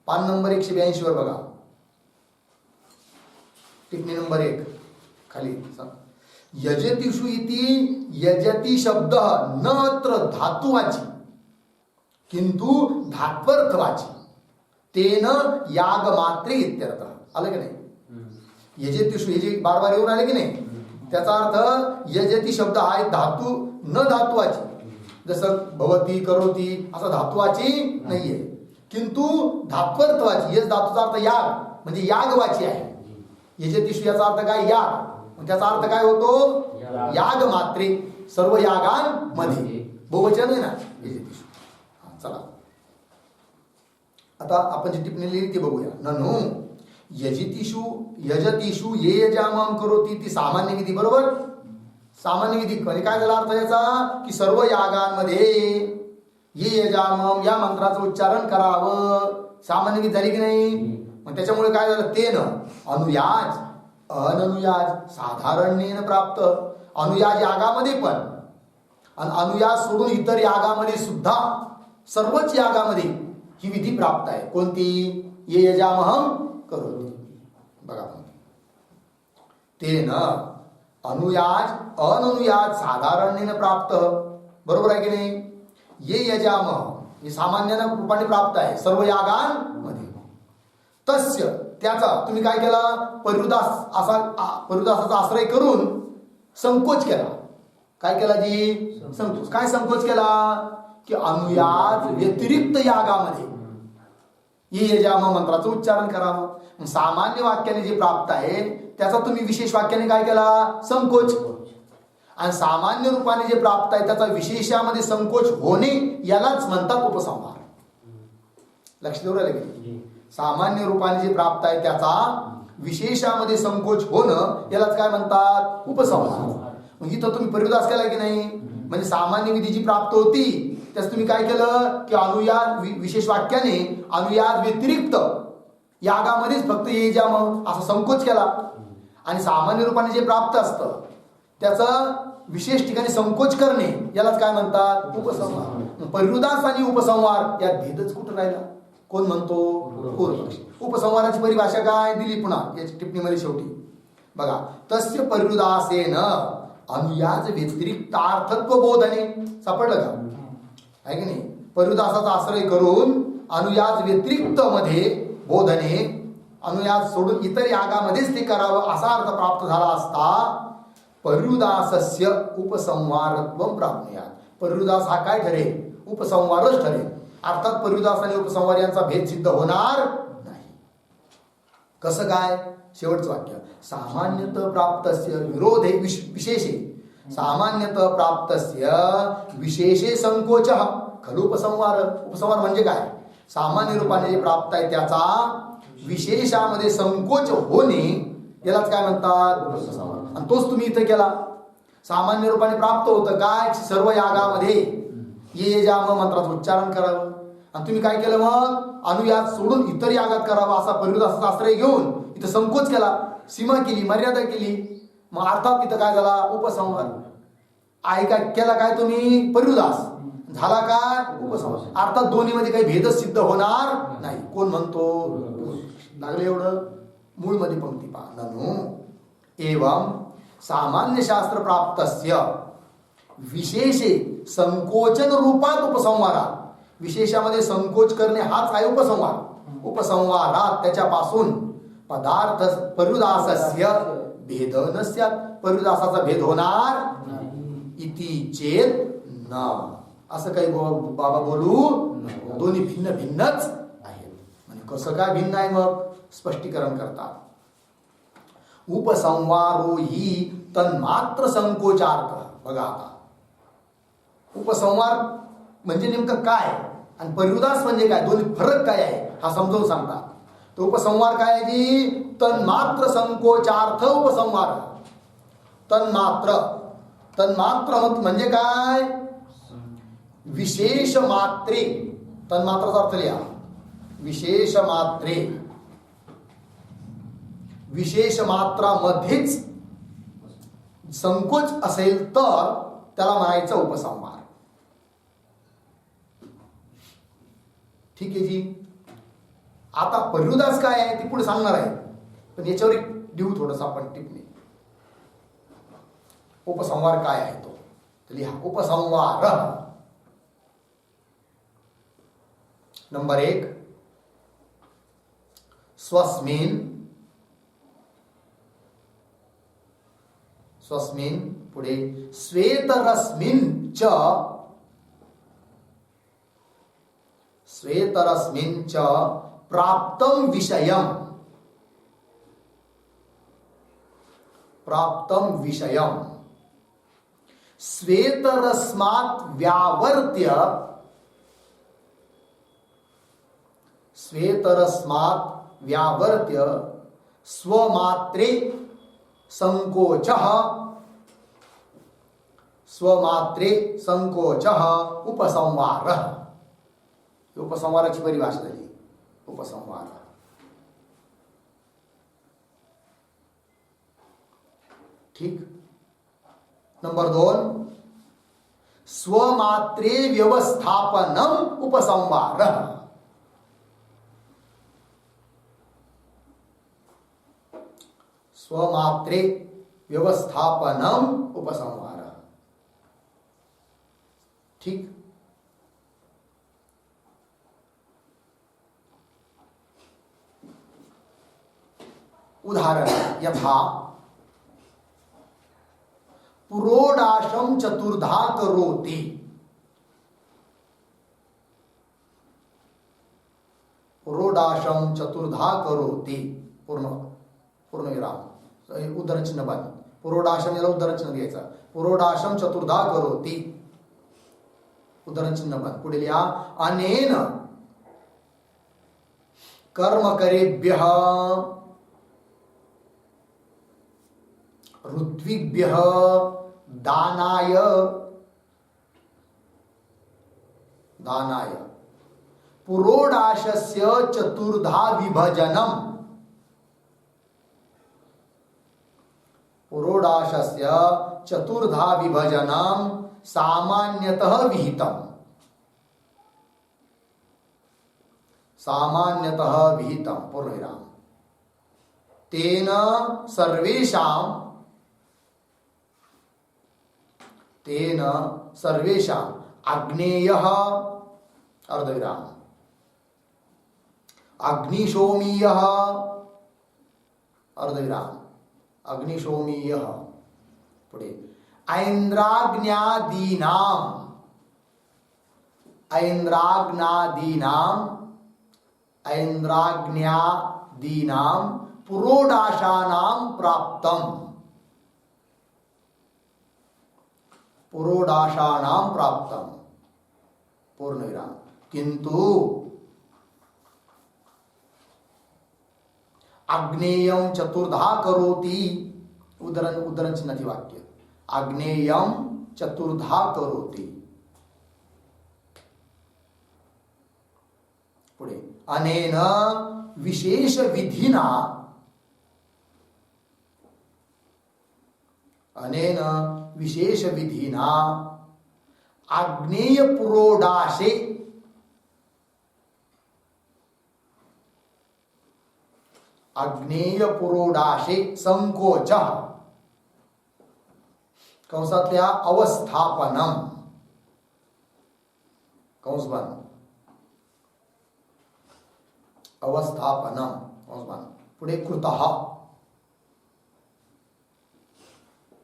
पान नंबर 182 वर बघा, टिप्पणी नंबर 1 खाली. यजतीषु इति यजती शब्द न अत्र धातुवाची किंतु धात्वर्थवाची तेन याग मात्रे इत्यर्थ. आलं की नाही? यजतीषु हे जे बार बार येऊन आले की नाही, त्याचा अर्थ यजती शब्द हा धातू न धातुवाची, जसं भवती करोती असा धातुवाची नाहीये, किंतु धात्वर्थवाची. यज धातूचा अर्थ याग म्हणजे यागवाची आहे. यजतीषु याचा अर्थ काय? याग. त्याचा अर्थ काय होतो? याग मात्रे. सर्व यागांमध्ये. बहुवचन आहे ना यजतीषु. चला आता आपण जी टिप्पणी लिहिली ती बघूया. ननु यजतीषु ये यजामं करोति ती सामान्य विधी. बरोबर. सामान्य विधी म्हणजे काय झाला अर्थ याचा? की सर्व यागांमध्ये ये यजामं या मंत्राचं उच्चारण करावं. सामान्य विधी झाली की नाही? मग त्याच्यामुळे काय झालं? तेन अनुयाज अननुयाज साधारणेन प्राप्त. अनुयाज यागामध्ये पण आणि अनुयाज सोडून इतर यागामध्ये सुद्धा सर्वच यागामध्ये ही विधी प्राप्त आहे. कोणती? ये यजामहं करोति. बघा तेन अनुयाज अननुयाज साधारणेन प्राप्त. बरोबर आहे की नाही? ये यजामह हे सामान्य रूपाने प्राप्त आहे सर्व यागांमध्ये. तस्य त्याचा तुम्ही काय केला? परिवृदासाचा आश्रय करून संकोच केला. काय केला जी? संकोच. काय संकोच केला? की अनुयाज व्यतिरिक्त यागामध्ये ये यजामह मंत्राचं उच्चारण करावं. सामान्य वाक्याने जे प्राप्त आहे त्याचा तुम्ही विशेष वाक्याने काय केला? संकोच. आणि सामान्य रूपाने जे प्राप्त आहे त्याचा विशेषामध्ये संकोच होणे यालाच म्हणतात उपसंहार. लक्ष देऊ राहिले की? सामान्य रूपाने जे प्राप्त आहे त्याचा विशेषामध्ये संकोच होणं यालाच काय म्हणतात? उपसंहार. म्हणजे इथं तुम्ही परिवृदास केला की नाही? म्हणजे सामान्य विधी जी प्राप्त होती त्यास तुम्ही काय केलं? की अनुयाद विशेष वाक्याने अनुयाद व्यतिरिक्त यागामध्येच फक्त ये यजामह असा संकोच केला. आणि सामान्य रूपाने जे प्राप्त असतं त्याचं विशेष ठिकाणी संकोच करणे यालाच काय म्हणतात? उपसंहार. परिवृदास आणि उपसंहार यात भेदच कुठं राहिला? कोण म्हणतो? पूर्वपक्षी. उपसंहाराची परिभाषा काय दिली पुन्हा याची टिप्पणीमध्ये शेवटी बघा. तस्य परिवृदासेन अनुयाज व्यतिरिक्तार्थत्व बोधने. सापडलं का? आहे की नाही? परिवृदासाचा आश्रय करून अनुयाज व्यतिरिक्त मध्ये बोधने, अनुयाज सोडून इतर यागामध्येच ते करावं असा अर्थ प्राप्त झाला असता परिवृदासस्य उपसंहारत्वं प्राप्नुयात्. परिवृदास हा काय ठरेल? उपसंहारच ठरेल. अर्थात परिवृदास आणि उपसंहार यांचा भेद सिद्ध होणार नाही. कसं काय? शेवटचं वाक्य. सामान्यतः प्राप्तस्य विरोधे विशेषे सामान्यतः प्राप्तस्य विशेषे संकोचः खलु उपसंहार. उपसंहार म्हणजे काय? सामान्य रूपाने जे प्राप्त आहे त्याचा विशेषामध्ये संकोच होणे यालाच काय म्हणतात? उपसंहार. आणि तोच तुम्ही इथं केला. सामान्य रूपाने प्राप्त होतं काय? सर्व यागामध्ये ये यजामह मंत्राचं उच्चारण करावं. आणि तुम्ही काय केलं? मग अनुयाद सोडून इतर यागात करावा असा परिवृदासाचा आश्रय घेऊन इथं संकोच केला, सीमा केली, मर्यादा केली. मग अर्थात इथं काय झाला? उपसंहार. आहे काय केला? काय तुम्ही? परिवृदास झाला काय? उपसंहार. अर्थात दोन्हीमध्ये काही भेदच सिद्ध होणार नाही. कोण म्हणतो? लागले एवढं. मूळ मध्ये पंक्ती पहा. ननु एवं सामान्य शास्त्र प्राप्तस्य विशेषे संकोचन रूपात उपसंहारात. विशेषामध्ये संकोच करणे हाच आहे उपसंहार. उपसंहारात त्याच्यापासून पदार्थ परिवृदासस्य भेद नस्यात्. परिवृदासाचा भेद होणार इति चेत न. असं काही बाबा बोलू. दोन्ही भिन्न भिन्नच आहेत. म्हणजे कसं काय भिन्न आहे? मग स्पष्टीकरण करतात. उपसंवारो ही तन्मात्र संकोचार्थ. बघा आता उपसंवार म्हणजे नेमकं काय आणि परिरुदास म्हणजे काय, दोन्ही फरक काय आहे हा समजावून सांगतात. तो उपसंवार काय आहे की तन्मात्र संकोचार्थ उपसंवार. तन्मात्र तन्मात्र म्हणजे काय, विशेष मात्रे. तन्मात्राचा अर्थ लिहा, विशेष मात्रे. विशेष मात्रामध्येच संकोच असेल तर त्याला म्हणायचं उपसंहार. ठीक आहे जी. आता परिरुदास काय आहे ती पुढे सांगणार आहे, पण याच्यावर एक देऊ थोडस आपण टिप्पणी. उपसंहार काय आहे तो तर लिहा, उपसंहार नंबर 1 स्वस्मिन. स्वस्मिन पुढे श्वेतरस्मिन च. श्वेतरस्मिन च प्राप्तम विषयम. प्राप्तम विषयम श्वेतरस्मात् व्यावर्त्य. श्वेतरस्मात् व्यावर्त्य स्वमात्रे संकोचः. स्वमात्रे संकोचः उपसंहारः. उपसंहाराची परिभाषा झाली, उपसंहार. ठीक. नंबर 2 स्वमात्रे व्यवस्थापनम उपसंहारः. स्वमात्रे व्यवस्थापनम उपसंहार. ठीक. उदाहरण यथा पुरोडाशम चतुर्धा करोति. पुरोडाशम चतुर्धा करोति. पूर्णविराम उद्धरण चिन्ह बंद. पुरोडाशम याला उद्धरण चिन्ह घ्यायचं. पुरोडाशम चतुर्धा करोति उद्धरण चिन्ह बंद. पुढे लिहा अनेन कर्मकरेभ्यः ऋत्विभ्यः दानाय पुरोडाशस्य चतुर्धा विभजनम. पुरोडाशस्य चतुर्धा विभजनम सामान्यतः विहितम. सामान्यतः विहितम पूर्णविराम. तेन सर्वेषाम् आग्नेयः अर्धविराम अग्निशोमीयः अर्धविराम अग्निशोमीयः. पुढे ऐन्द्राग्न्यादीनां पुरोडाशानां प्राप्तम. पुरोडाशानां प्राप्तम पूर्णविराम. किंतु आग्नेयम चतुर्धा करोति उद्धरण चिन्ह वाक्य. आग्नेयम चतुर्धा करोति. पुढे अनेन विशेष विधिना आग्नेय पुरोडाशे संकोचः कंसातल्या अवस्थापनम कंस बंद अवस्थापनम कंस बंद. पुढे कृतः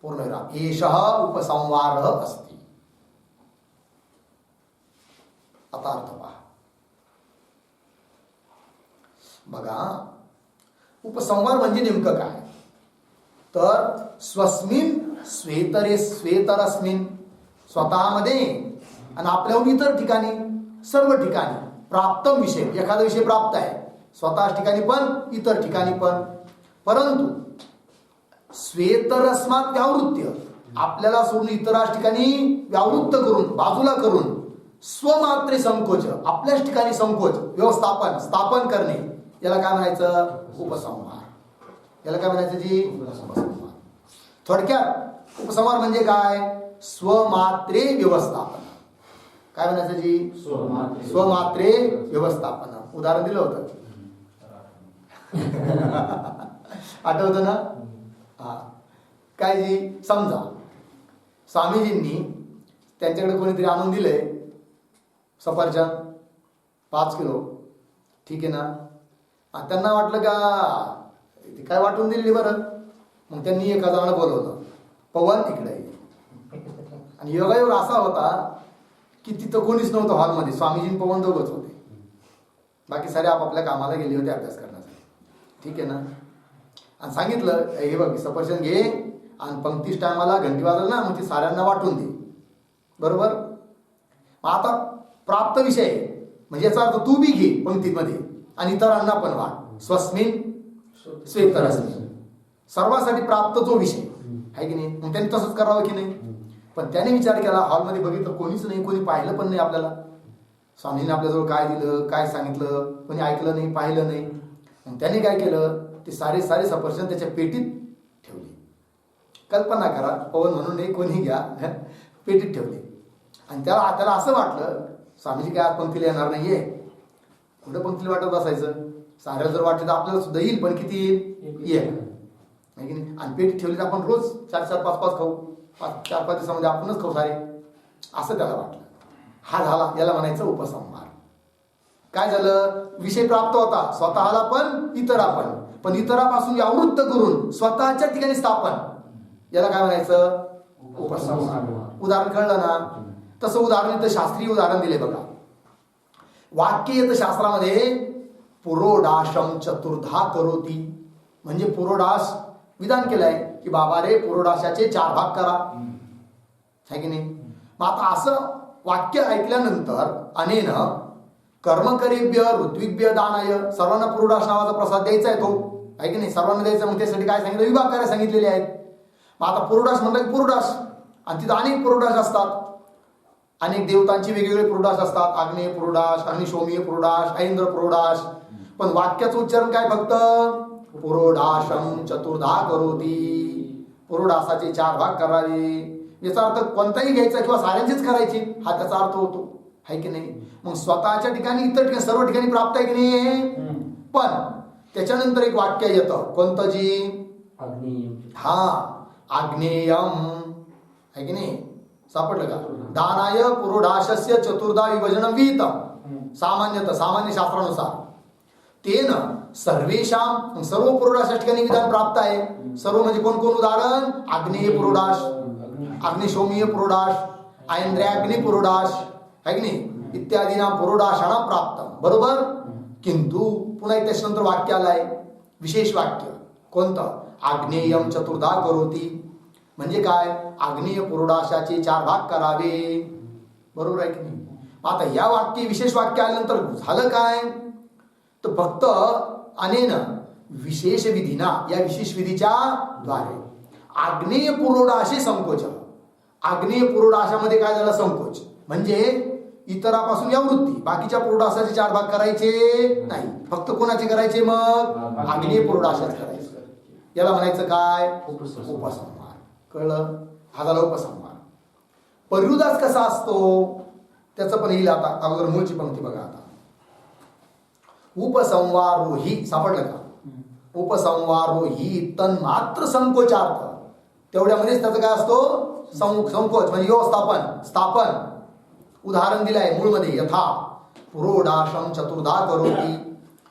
पूर्णविराम. एषः उपसंहारः अस्ति. आता अर्थ पहा. बघा उपसंहार म्हणजे नेमकं काय. तर स्वस्मिन स्वेतरे स्वेतरस्मिन स्वतःमध्ये आणि आपल्याहून इतर ठिकाणी सर्व ठिकाणी प्राप्त विषय एखादा विषय प्राप्त आहे स्वतःच ठिकाणी पण इतर ठिकाणी पण परंतु स्वेतरस्मात व्यावृत्य आपल्याला सोडून इतराच ठिकाणी व्यावृत्त करून बाजूला करून स्वमात्रे संकोच आपल्याच ठिकाणी संकोच व्यवस्थापन स्थापन करणे याला काय म्हणायचं उपसंहार याला काय म्हणायचं जी उपसंहार थोडक्यात उपसंहार म्हणजे काय स्वमात्रे व्यवस्थापन काय म्हणायचं जी स्वमात्रे व्यवस्थापन उदाहरण दिलं होतं आठवतं ना हा काय जी समजा स्वामीजींनी त्यांच्याकडे कोणीतरी आणून दिलंय सफरचंद 5 किलो ठीक आहे ना त्यांना वाटलं का ते काय वाटून दिलेली बरं मग त्यांनी एका जणाला बोलवलं पवन इकडे आणि योगायोग असा होता की तिथं कोणीच नव्हतं हॉलमध्ये स्वामीजी पवन दोघंच होते बाकी सारे आपापल्या कामाला गेले होते अभ्यास करण्यासाठी ठीक आहे ना आणि सांगितलं हे बघ सफरचंद घे आणि पंक्तीस टायमाला घंटी वाजल ना मग ती साऱ्यांना वाटून दे बरोबर मग आता प्राप्त विषय म्हणजे याचा अर्थ तू बी घे पंक्तीमध्ये आणि इतरांना पण वाट स्वस्मिन स्वेतरस्मिन सर्वांसाठी प्राप्त जो विषय आहे की नाही मग त्यांनी तसंच करावं की नाही पण त्याने विचार केला हॉलमध्ये बघितलं कोणीच नाही कोणी पाहिलं पण नाही आपल्याला स्वामीजीने आपल्याजवळ काय दिलं काय सांगितलं कोणी ऐकलं नाही पाहिलं नाही मग त्याने काय केलं ते सारे सफरचंद त्याच्या पेटीत ठेवले कल्पना करा पवन म्हणून नाही कोणी घ्या पेटीत ठेवले आणि त्याला असं वाटलं स्वामीजी काय आज पंक्तीला येणार नाहीये कुठं पंक्तीला वाटत बसायचं साऱ्या जर वाटलं तर आपल्याला सुद्धा येईल पण किती येईल नाही की नाही आणि पेटीत ठेवली तर आपण रोज 4-4 5-5 खाऊ 4-5 दिवसामध्ये आपणच खाऊ सारे असं त्याला वाटलं हा झाला याला म्हणायचं उपसंहार काय झालं विषय प्राप्त होता स्वतःला पण इतरा पण इतरापासून व्यावृत्त करून स्वतःच्या ठिकाणी स्थापन याला काय म्हणायचं उपसंहार उदाहरण कळलं ना तसं उदाहरण इथं शास्त्रीय उदाहरण दिले बघा वाक्य येतं शास्त्रामध्ये पुरोडाशम चतुर्धा करोती म्हणजे पुरोडाश विधान केलंय की बाबा रे पुरोडाशाचे 4 भाग करा आहे की नाही मग आता असं वाक्य ऐकल्यानंतर अनेन कर्मकरेभ्य ऋत्विभ्य दानाय सर्वांना पुरोडाश नावाचा प्रसाद द्यायचा आहे तो आहे की नाही सर्वांना द्यायचा मग त्यासाठी काय सांगितलं विभाग करायला सांगितलेले आहेत मग आता पुरोडाश म्हणलं की पुरोडाश आणि तिथं अनेक पुरोडाश असतात अनेक देवतांची वेगवेगळे पुरोडाश असतात आग्नेय पुरोडाश अग्निशोमीय पुरोडाश ऐंद्र पुरोडाश पण वाक्याचं उच्चारण काय फक्त पुरोडाशम चतुर्धा करोती पुरोडासाचे 4 भाग करावे याचा अर्थ कोणताही घ्यायचा किंवा साऱ्यांचीच करायची हा त्याचा अर्थ होतो आहे की नाही मग स्वतःच्या ठिकाणी इतर ठिकाणी सर्व ठिकाणी प्राप्त आहे की नाही पण त्याच्यानंतर एक वाक्य येतं कोणतं जी हा आग्नेयम आहे की नाही सापडलं का दानाय पुरोडाशस्य चतुर्धा विभजन विहितम सामान्य शास्त्रानुसार तेन सर्वेशाम सर्व पुरोडाशा ठिकाणी विधान प्राप्त आहे सर्व म्हणजे कोण उदाहरण आग्नेय पुरोडाश अग्निशोमीय पुरोडाश ऐंद्र्याग्नि पुरोडाश आहे की नाही इत्यादी ना पुरोडाशाना प्राप्त बरोबर किंतु पुन्हा त्याच्यानंतर वाक्य आलंय विशेष वाक्य कोणतं आग्नेयम चतुर्धा करोती म्हणजे काय आग्नेय पुरोडाशाचे 4 भाग करावे बरोबर आहे की नाही आता या वाक्य विशेष वाक्य आल्यानंतर झालं काय तर फक्त अनेन विशेष विधीना या विशेष विधीच्या द्वारे आग्नेय पुरोडाशे संकोच आग्नेय पुरोडाशामध्ये काय झालं संकोच म्हणजे इतरापासून या वृत्ती बाकीच्या पुरोडाशाचे 4 भाग करायचे नाही फक्त कोणाचे करायचे मग आग्नेय पुरोडाशाच करायचे याला म्हणायचं काय उपसंहार कळलं हा झाला उपसंहार पर्युदास कसा असतो त्याचं पण येईल आता अगोदर मूळची पंक्ती बघा आता उपसंवारोही सापडलं का उपसंवारोही तन्मात्र संकोचार्थ तेवढ्यामध्येच त्याचं काय असतो संकोच म्हणजे व्यवस्थापन स्थापन उदाहरण दिलंय मूळमध्ये यथा पुरोडाशम चतुर्धा करोती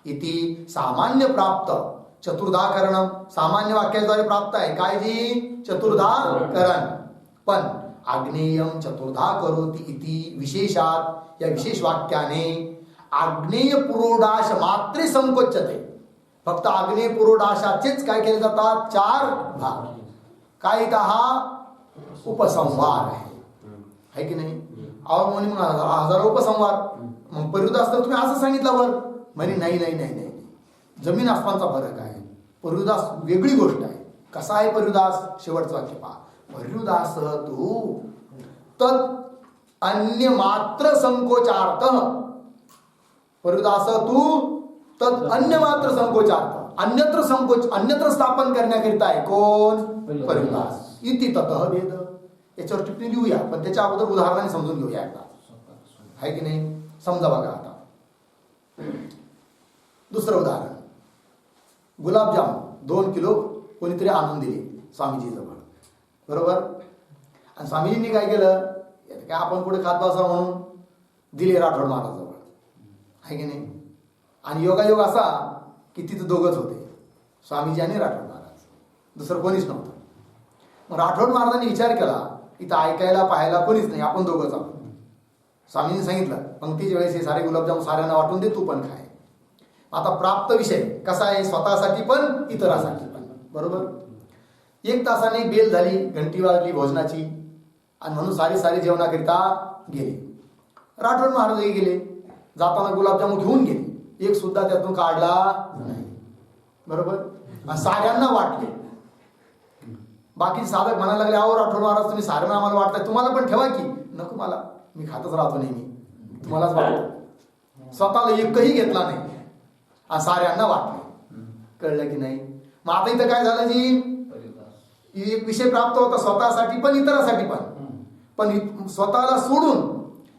इति सामान्य प्राप्त चतुर्धा करणं सामान्य वाक्याद्वारे प्राप्त आहे काय जी चतुर्धा करण पण आग्नेयम चतुर्धा करोती इति विशेषात या विशेष वाक्याने आग्नेय पुरोडाश मात्रे संकोचते फक्त आग्नेय पुरोडाशाचेच काय केले जातात, 4 भाग. काय इथं हा उपसंहार आहे की नाही. अहो म्हणे मग हजारो उपसंहार, मग परिवृदास तर तुम्ही असं सांगितलं वर. म्हणे नाही नाही नाही नाही, जमीन आसमानचा फरक आहे. परिवृदास वेगळी गोष्ट आहे. कसा आहे परिवृदास, शेवटचं वाक्य पहा. परिवृदास तू तत् अन्य मात्र संकोचार्थ. परिवृदास तू तत् अन्य मात्र संकोचार्थ, अन्यत्र संकोच, अन्यत्र स्थापन करण्याकरिता आहे कोण, परिवृदास. इति ततः वेद. याच्यावर टिप्पणी लिहूया, पण त्याच्या अगोदर उदाहरणाने समजून घेऊया एकदा, आहे की नाही. समजा बघा आता दुसरं उदाहरण. गुलाबजाम 2 किलो कोणीतरी आणून दिले स्वामीजी जवळ, बरोबर. आणि स्वामीजींनी काय केलं, काय आपण पुढे खात बसा म्हणून दिले राठोड महाराजाजवळ, आहे की नाही. आणि योगायोग असा की तिथं दोघंच होते, स्वामीजी आणि राठोड महाराज, दुसरं कोणीच नव्हतं. मग राठोड महाराजांनी विचार केला, इथं ऐकायला पाहायला कोणीच नाही, आपण दोघंच आहोत. स्वामींनी सांगितलं पंक्तीच्या वेळेस हे सारे गुलाबजाम साऱ्यांना वाटून दे, तू पण खाय. आता प्राप्त विषय कसा आहे, स्वतःसाठी पण इतरासाठी पण, बरोबर. 1 तासाने बेल झाली, घंटी वाजली भोजनाची, आणि म्हणून सारे जेवणाकरिता गेले. राठोड महाराजही गेले, जाताना गुलाबजामुन घेऊन गेले, एक सुद्धा त्यातून काढला नाही, बरोबर. आणि साऱ्यांना वाटले. बाकी साधक म्हणायला लागले, अहो राठोड महाराज तुम्ही साऱ्यांना आम्हाला वाटताय, तुम्हाला पण ठेवा की. नको, मला मी खातच राहतो नेहमी, तुम्हालाच वाटतो. स्वतःला एकही घेतला नाही आणि साऱ्यांना वाटले. कळलं की नाही. मग आता इथं काय झालं जी, एक विषय प्राप्त होता स्वतःसाठी पण इतरासाठी पण स्वतःला सोडून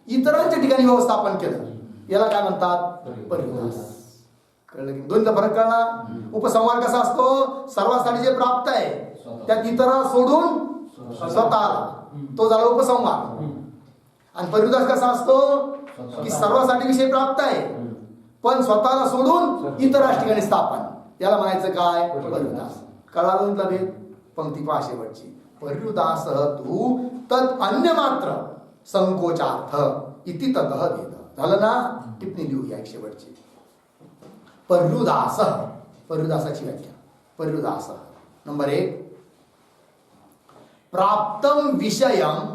इतरांच्या ठिकाणी व्यवस्थापन केलं, याला काय म्हणतात, परिवृदास. कळलं की. दोन्हीचा फरक कळला. उपसंहार कसा असतो, सर्वांसाठी जे प्राप्त आहे त्यात इतरा सोडून स्वतःला, तो झाला उपसंहार. आणि परिवृदास कसा असतो की सर्वांसाठी विषय प्राप्त आहे पण स्वतःला सोडून इतरांच्या ठिकाणी स्थापन, याला म्हणायचं काय, परिवृदास. कळालं तुला भेद. पंक्ती पहा शेवटची. परिवृदास तू तत् अन्य मात्र संकोचार्थ इति ततः वेद. झालं ना. टिप्पणी लिहूया एक शेवटची. परिवृदास, परिवृदासाची व्याख्या. परिवृदास नंबर 1, प्राप्तम विषयम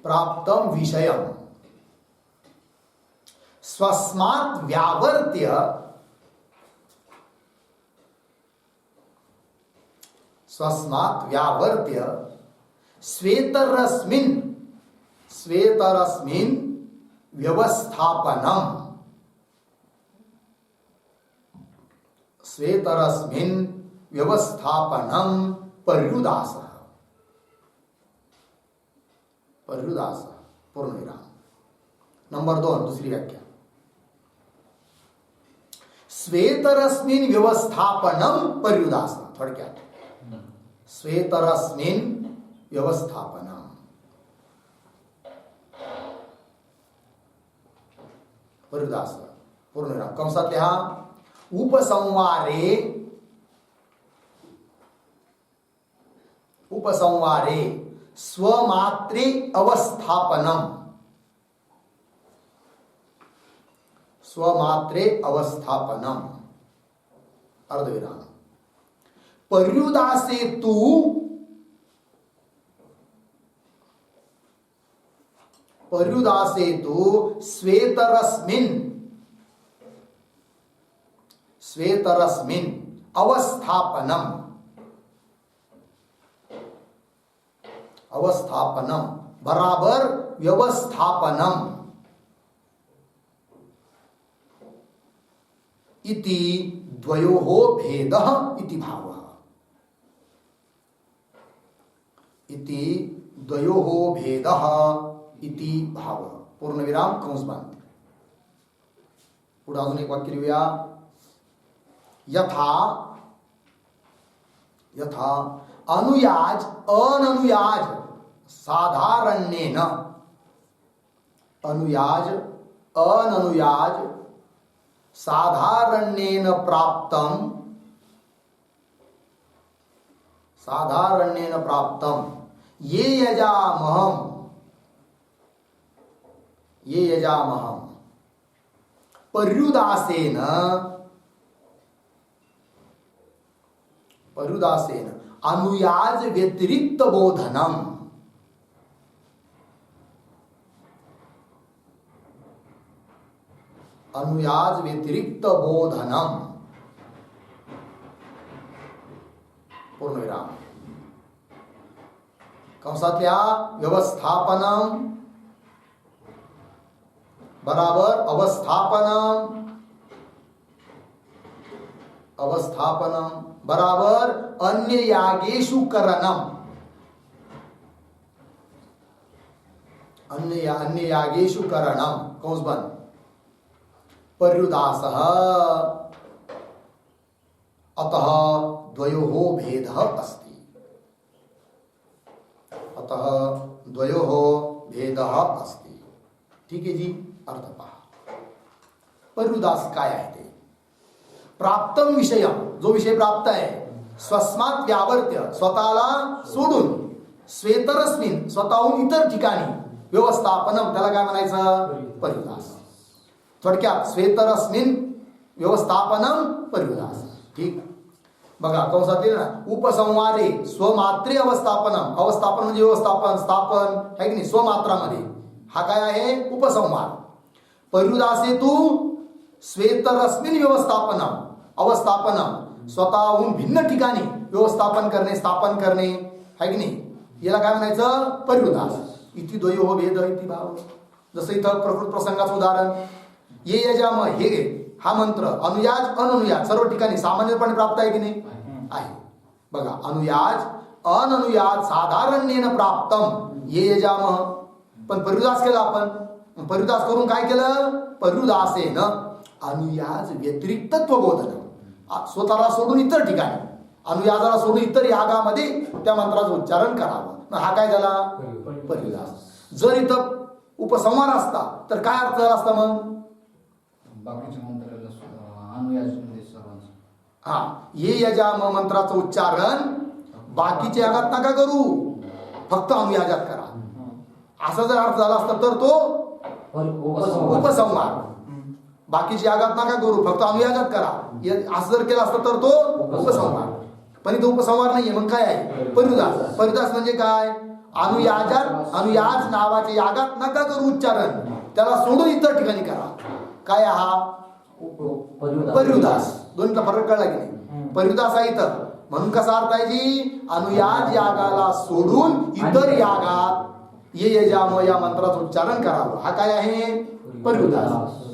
प्राप्तम विषयम स्वस्मात् व्यावर्त्य स्वेतरस्मिन् व्यवस्थापनम परिवृदासः. परिवृदास पूर्णविराम. नंबर 2 दुसरी व्याख्या. स्वेतरस्मिन् व्यवस्थापनम परिवृदास. थोडक्यात स्वेतरस्मिन् व्यवस्थापनम, परिवृदास पूर्णविराम कंसात लिहा. उपसंहारे स्वमात्रे अवस्थापनम, स्वमात्रे अर्धविराम. परिवृदासे तू स्वेतरस्मिन् अवस्थापनम बराबर व्यवस्थापनम इति द्वयोः भेदः इति भावः. इति द्वयोः भेदः इति भावः. पूर्णविराम कंस बंद. पुढे अजून एक वाक्य लिहूया. यथा अनुयाज अननुयाज साधारण्येन, अनुयाज अननुयाज साधारण्येन प्राप्तम ये यजामहम ये यजामहम पर्युदासेन अनुयाज व्यतिरिक्त बोधनम, अनुयाज व्यतिरिक्त बोधनम, पूर्णविराम, कंसातल्या व्यवस्थापनम बराबर अवस्थापनम, अवस्थापनम बराबर अन्य यागेषु करणम, अन्य यागेषु करणम, कंस बंद, पर्युदासः अतः द्वयोः भेदः अस्ति, अतः द्वयोः भेदः अस्ति. ठीक आहे जी. अर्थ पहा. पर्युदास काय आहे ते? प्राप्तम विषयम, जो विषय प्राप्त आहे, स्वस्मात व्यावर्त्य, स्वतःला सोडून, स्वेतरस्मिन, स्वतःहून इतर ठिकाणी, व्यवस्थापनम, त्याला काय म्हणायचं? पर्युदास. थोडक्यात स्वेतरस्मिन व्यवस्थापनम पर्युदास. ठीक. बघा कंसातील ना, उपसंहारे स्वमात्रे अवस्थापनम, अवस्थापन म्हणजे व्यवस्थापन, स्थापन आहे की नाही, स्वमात्रामध्ये. हा काय आहे? उपसंहार. पर्युदासे तू स्वेतरस्मिन व्यवस्थापनम, अवस्थापनम, स्वतःहून भिन्न ठिकाणी व्यवस्थापन करणे, स्थापन करणे आहे की नाही, याला काय म्हणायचं? पर्युदास. इति द्वयोः भेद इति भाव. जसं इथं प्रकृत प्रसंगाचं उदाहरण, ये यजाम, हे हा मंत्र अनुयाज अननुयाज सर्व ठिकाणी सामान्यपणे प्राप्त आहे की नाही? आहे. बघा, अनुयाज अननुयाज साधारणेन प्राप्तम ये यजाम, पण पर्युदास केला आपण. पर्युदास करून काय केलं? पर्युदासेन अनुयाज व्यतिरिक्तत्व बोधन, स्वतःला सोडून इतर ठिकाणी, अनुयाजाला सोडून इतर यागामध्ये त्या मंत्राचं उच्चारण करावं. हा काय झाला? पर्युदास. जर इथं उपसंहार असता तर काय अर्थ झाला असता? मग बाकीच्या मंत्राला अनुयाज म्हणजे सर्वांचं. हा, ये यजाम मंत्राचं उच्चारण बाकीच्या यागात नका करू, फक्त अनुयाजात करा. असा जर अर्थ झाला असता तर तो उपसंहार. बाकीच्या यागात नका करू, फक्त अनुयाजात करा, असं जर केलं असतं तर तो उपसंहार. पण इथं उपसंहार नाहीये, मग काय आहे? पर्युदास. पर्युदास म्हणजे काय? अनुयाजात, अनुयाज नावाच्या यागात नका करू उच्चारण, त्याला सोडून इतर ठिकाणी करा. काय हा? पर्युदास. दोन्हीचा फरक कळला की नाही? पर्युदास आहे इथं, म्हणून कसा अर्थ आहे जी? अनुयाज यागाला सोडून इतर यागात ये यजाम या मंत्राचं उच्चारण करावं. हा काय आहे? पर्युदास.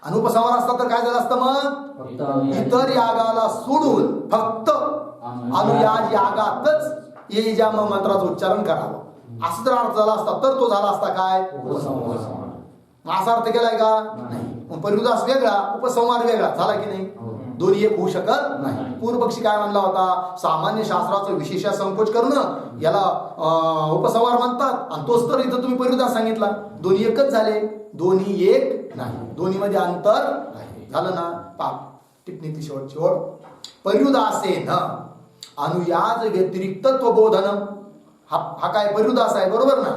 आणि उपसंहार असता तर काय झालं असतं? मग इतर यागाला सोडून फक्त अनुयाज यागातच ये यजाम मंत्राचं उच्चारण करावं. असं जर अर्थ झाला असता तर तो झाला असता काय? असा अर्थ केलाय का? नाही. पर्युदास वेगळा, उपसंहार वेगळा झाला की नाही? दोन्ही एक होऊ शकत नाही. पूर्वपक्षी काय म्हणला होता? सामान्य शास्त्राचं विशेष संकोच करणं याला उपसंहार म्हणतात, आणि तोच तर इथं तुम्ही पर्युदास सांगितला. दोन्ही एकच झाले? दोन्ही एक नाही, दोन्ही मध्ये अंतर आहे. झालं ना? पाप टिप्पणीतली शेवटची ओळ. पर्युदासेन अनुयाज व्यतिरिक्तत्व बोधनम. हा काय? पर्युदास आहे, बरोबर ना?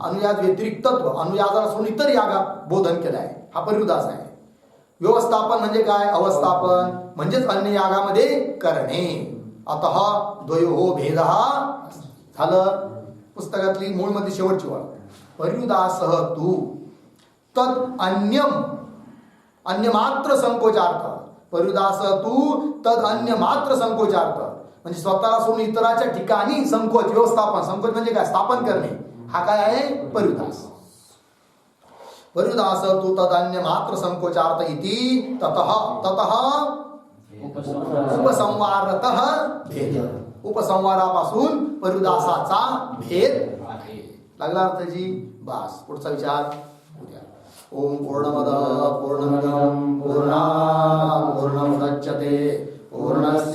अनुयाज व्यतिरिक्तत्व, अनुयाजाला सोडून इतर यागात बोधन केलं आहे, हा पर्युदास आहे. व्यवस्थापन म्हणजे काय? अवस्थापन म्हणजेच अन्य यागामध्ये करणे. अतः द्वयोः भेदः. झालं पुस्तकातली मूळमध्ये शेवटची ओळ. पर्युदासः तू तद अन्यम, अन्य मात्र संकोचार्थ. पर्युदासः तू तद अन्य मात्र संकोचार्थ म्हणजे स्वतःला सोडून इतराच्या ठिकाणी संकोच, व्यवस्थापन. संकोच म्हणजे काय? स्थापन करणे. हा काय आहे? पर्युदास. पर्युदास तू तदन्य मात्र संकोचार्थ इति ततः ततः उपसंहारतः भेद. उपसंहारापासून पर्युदासाचा भेद आहे. लागला अर्थाची? बस. पुढचा विचार उद्या. ओम पूर्णमद पूर्णमिदं पूर्णात् पूर्णमुदच्यते पूर्णस्य